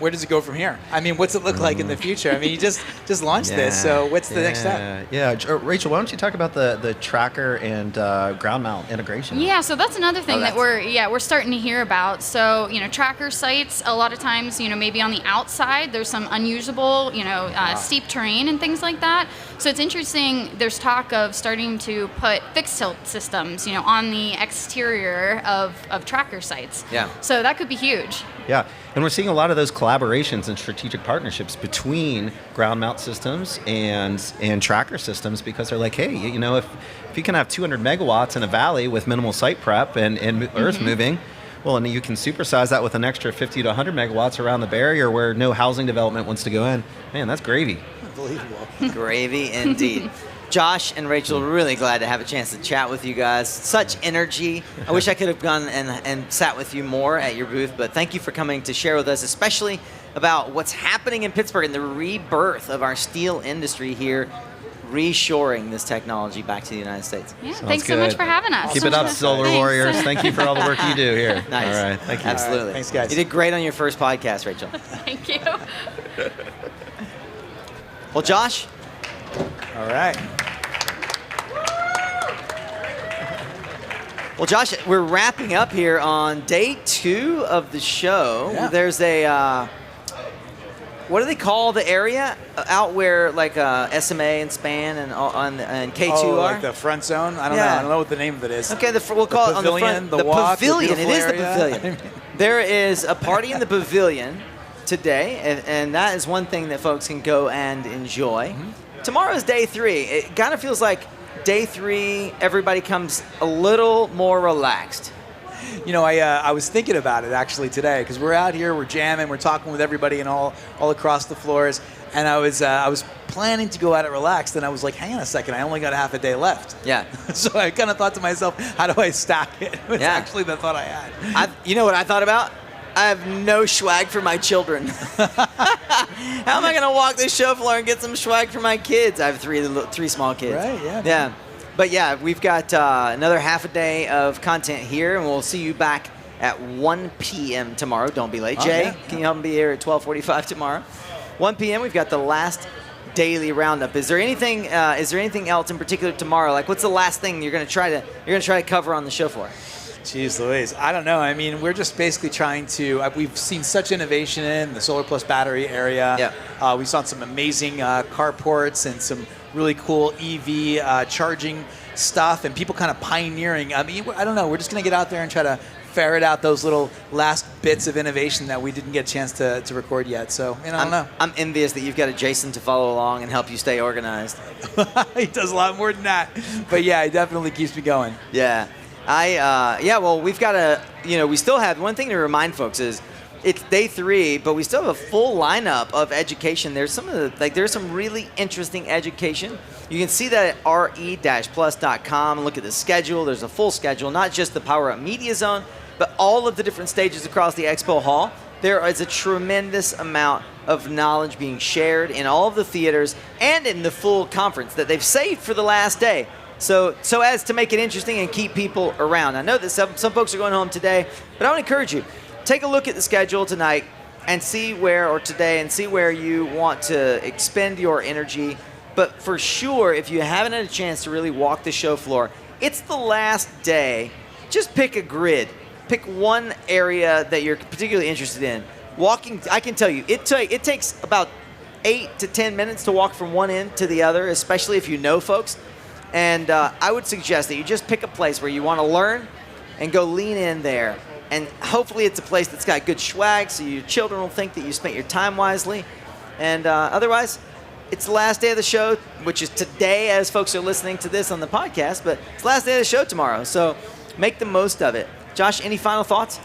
where does it go from here? I mean, what's it look like in the future? I mean, you just launched this, so what's the next step? Yeah, Rachel, why don't you talk about the tracker and ground mount integration? Yeah, so that's another thing that we're starting to hear about. So, tracker sites, a lot of times, maybe on the outside, there's some unusable, steep terrain and things like that. So it's interesting, there's talk of starting to put fixed tilt systems, on the exterior of tracker sites. Yeah. So that could be huge. Yeah, and we're seeing a lot of those collaborations and strategic partnerships between ground mount systems and tracker systems, because they're like, hey, if you can have 200 megawatts in a valley with minimal site prep and earth moving, well, and you can supersize that with an extra 50 to 100 megawatts around the barrier where no housing development wants to go in. Man, that's gravy. Unbelievable. Gravy indeed. Josh and Rachel, really glad to have a chance to chat with you guys. Such energy. I wish I could have gone and sat with you more at your booth, but thank you for coming to share with us, especially about what's happening in Pittsburgh and the rebirth of our steel industry here, reshoring this technology back to the United States. Yeah, thanks so much for having us. Keep it up, Solar Warriors. Thank you for all the work you do here. Nice. All right, thank you. Absolutely. Right, thanks, guys. You did great on your first podcast, Rachel. Thank you. Well, Josh. All right. Well, Josh, we're wrapping up here on day 2 of the show. Yeah. There's a, what do they call the area out where like SMA and SPAN and K2 are? Like the front zone? I don't know. I don't know what the name of it is. Okay, we'll call it on the front. The walk, pavilion. the It is area. the pavilion. There is a party in the pavilion today, and that is one thing that folks can go and enjoy. Mm-hmm. Tomorrow is day 3. It kind of feels like day 3, everybody comes a little more relaxed. I was thinking about it actually today, because we're out here, we're jamming, we're talking with everybody and all across the floors, and I was planning to go out and relax. Then I was like, hang on a second, I only got half a day left. Yeah. So I kind of thought to myself, how do I stack it? It was actually the thought I had. You know what I thought about? I have no swag for my children. How am I going to walk this show floor and get some swag for my kids? I have three small kids. Right, yeah. Yeah. But yeah, we've got another half a day of content here, and we'll see you back at 1 p.m. tomorrow. Don't be late. Jay, can you help me be here at 12:45 tomorrow? 1 p.m. We've got the last daily roundup. Is there anything else in particular tomorrow? Like, what's the last thing you're going to try to cover on the show floor? Jeez Louise, I don't know. I mean, we're just basically trying to, we've seen such innovation in the solar plus battery area. Yeah. We saw some amazing carports and some really cool EV charging stuff, and people kind of pioneering. I mean, I don't know. We're just going to get out there and try to ferret out those little last bits of innovation that we didn't get a chance to record yet. So, I don't know. I'm envious that you've got a Jason to follow along and help you stay organized. He does a lot more than that. But yeah, he definitely keeps me going. Yeah. Well, we've got we still have one thing to remind folks is it's day 3, but we still have a full lineup of education. There's some really interesting education. You can see that at re-plus.com. Look at the schedule. There's a full schedule, not just the PowerUp Media Zone, but all of the different stages across the expo hall. There is a tremendous amount of knowledge being shared in all of the theaters and in the full conference that they've saved for the last day. So as to make it interesting and keep people around. I know that some folks are going home today, but I want to encourage you, take a look at the schedule tonight and see where you want to expend your energy. But for sure, if you haven't had a chance to really walk the show floor, it's the last day. Just pick a grid. Pick one area that you're particularly interested in. Walking, I can tell you, it takes about 8 to 10 minutes to walk from one end to the other, especially if you know folks. And I would suggest that you just pick a place where you want to learn and go lean in there. And hopefully it's a place that's got good swag so your children will think that you spent your time wisely. And otherwise, it's the last day of the show, which is today as folks are listening to this on the podcast, but it's the last day of the show tomorrow. So make the most of it. Josh, any final thoughts?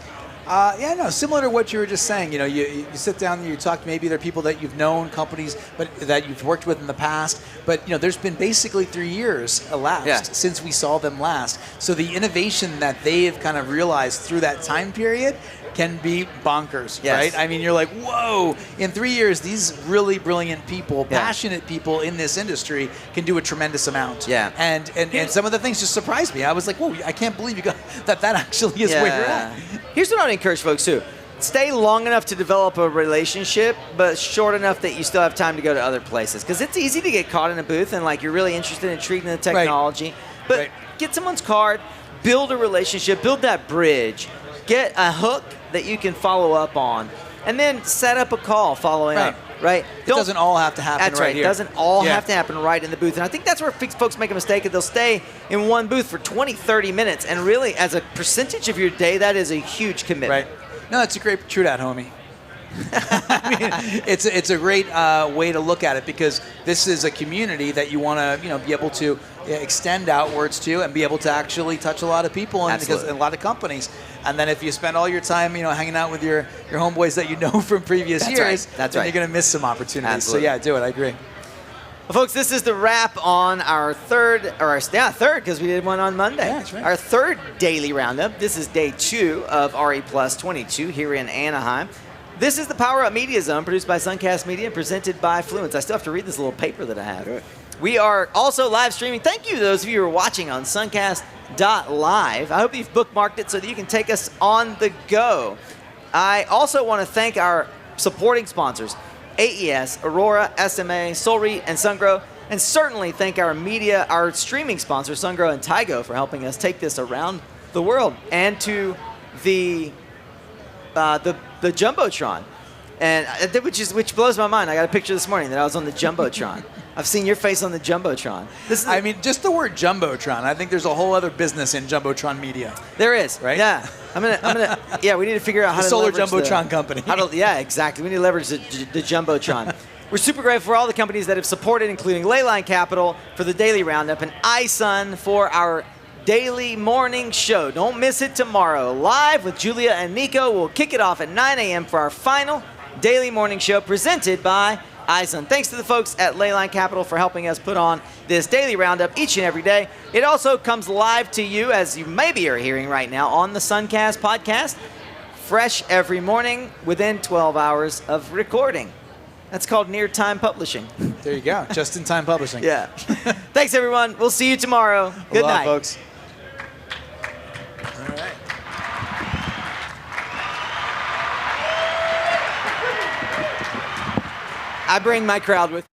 Similar to what you were just saying. You sit down and you talk. Maybe there are people that you've known, companies, but that you've worked with in the past. But there's been basically 3 years elapsed since we saw them last. So the innovation that they've kind of realized through that time period can be bonkers, right? I mean, you're like, whoa! In 3 years, these really brilliant people, passionate people in this industry, can do a tremendous amount. Yeah. And some of the things just surprised me. I was like, whoa! I can't believe you got that. That actually is where you're at. Here's what I would encourage folks too. stay long enough to develop a relationship, but short enough that you still have time to go to other places. Because it's easy to get caught in a booth and like you're really interested in intrigued in the technology, but get someone's card, build a relationship, build that bridge, get a hook that you can follow up on, and then set up a call following up. Right? It doesn't all have to happen That's right. here. It doesn't all have to happen right in the booth. And I think that's where folks make a mistake. They'll stay in one booth for 20, 30 minutes. And really, as a percentage of your day, that is a huge commitment. Right. No, it's a great, true that, homie. I mean, it's a great way to look at it, because this is a community that you want to be able to extend outwards to and be able to actually touch a lot of people and because a lot of companies. And then if you spend all your time hanging out with your homeboys that you know from previous years, then you're going to miss some opportunities. Absolutely. So yeah, do it. I agree. Well, folks, this is the wrap on our third, because we did one on Monday. Yeah, that's right. Our third daily roundup. This is day 2 of RE Plus 22 here in Anaheim. This is the PowerUp Media Zone, produced by SunCast Media and presented by Fluence. I still have to read this little paper that I have. Good. We are also live streaming. Thank you to those of you who are watching on SunCast.live. I hope you've bookmarked it so that you can take us on the go. I also want to thank our supporting sponsors, AES, Aurora, SMA, SoulRead, and SunGrow. And certainly thank our streaming sponsors, SunGrow and Tigo, for helping us take this around the world. And to the Jumbotron, and which blows my mind. I got a picture this morning that I was on the Jumbotron. I've seen your face on the Jumbotron. I mean, just the word Jumbotron. I think there's a whole other business in Jumbotron Media. There is, right? Yeah, I'm gonna. Yeah, we need to figure out how the to Solar leverage Jumbotron Company. Yeah, exactly. We need to leverage the Jumbotron. We're super grateful for all the companies that have supported, including Leyline Capital for the daily roundup and iSun for our daily morning show. Don't miss it tomorrow. Live with Julia and Nico. We'll kick it off at 9 a.m. for our final daily morning show presented by iSun. Thanks to the folks at Leyline Capital for helping us put on this daily roundup each and every day. It also comes live to you, as you maybe are hearing right now, on the SunCast podcast, fresh every morning within 12 hours of recording. That's called near-time publishing. There you go. Just-in-time publishing. Yeah. Thanks, everyone. We'll see you tomorrow. Good night, folks. All right. I bring my crowd with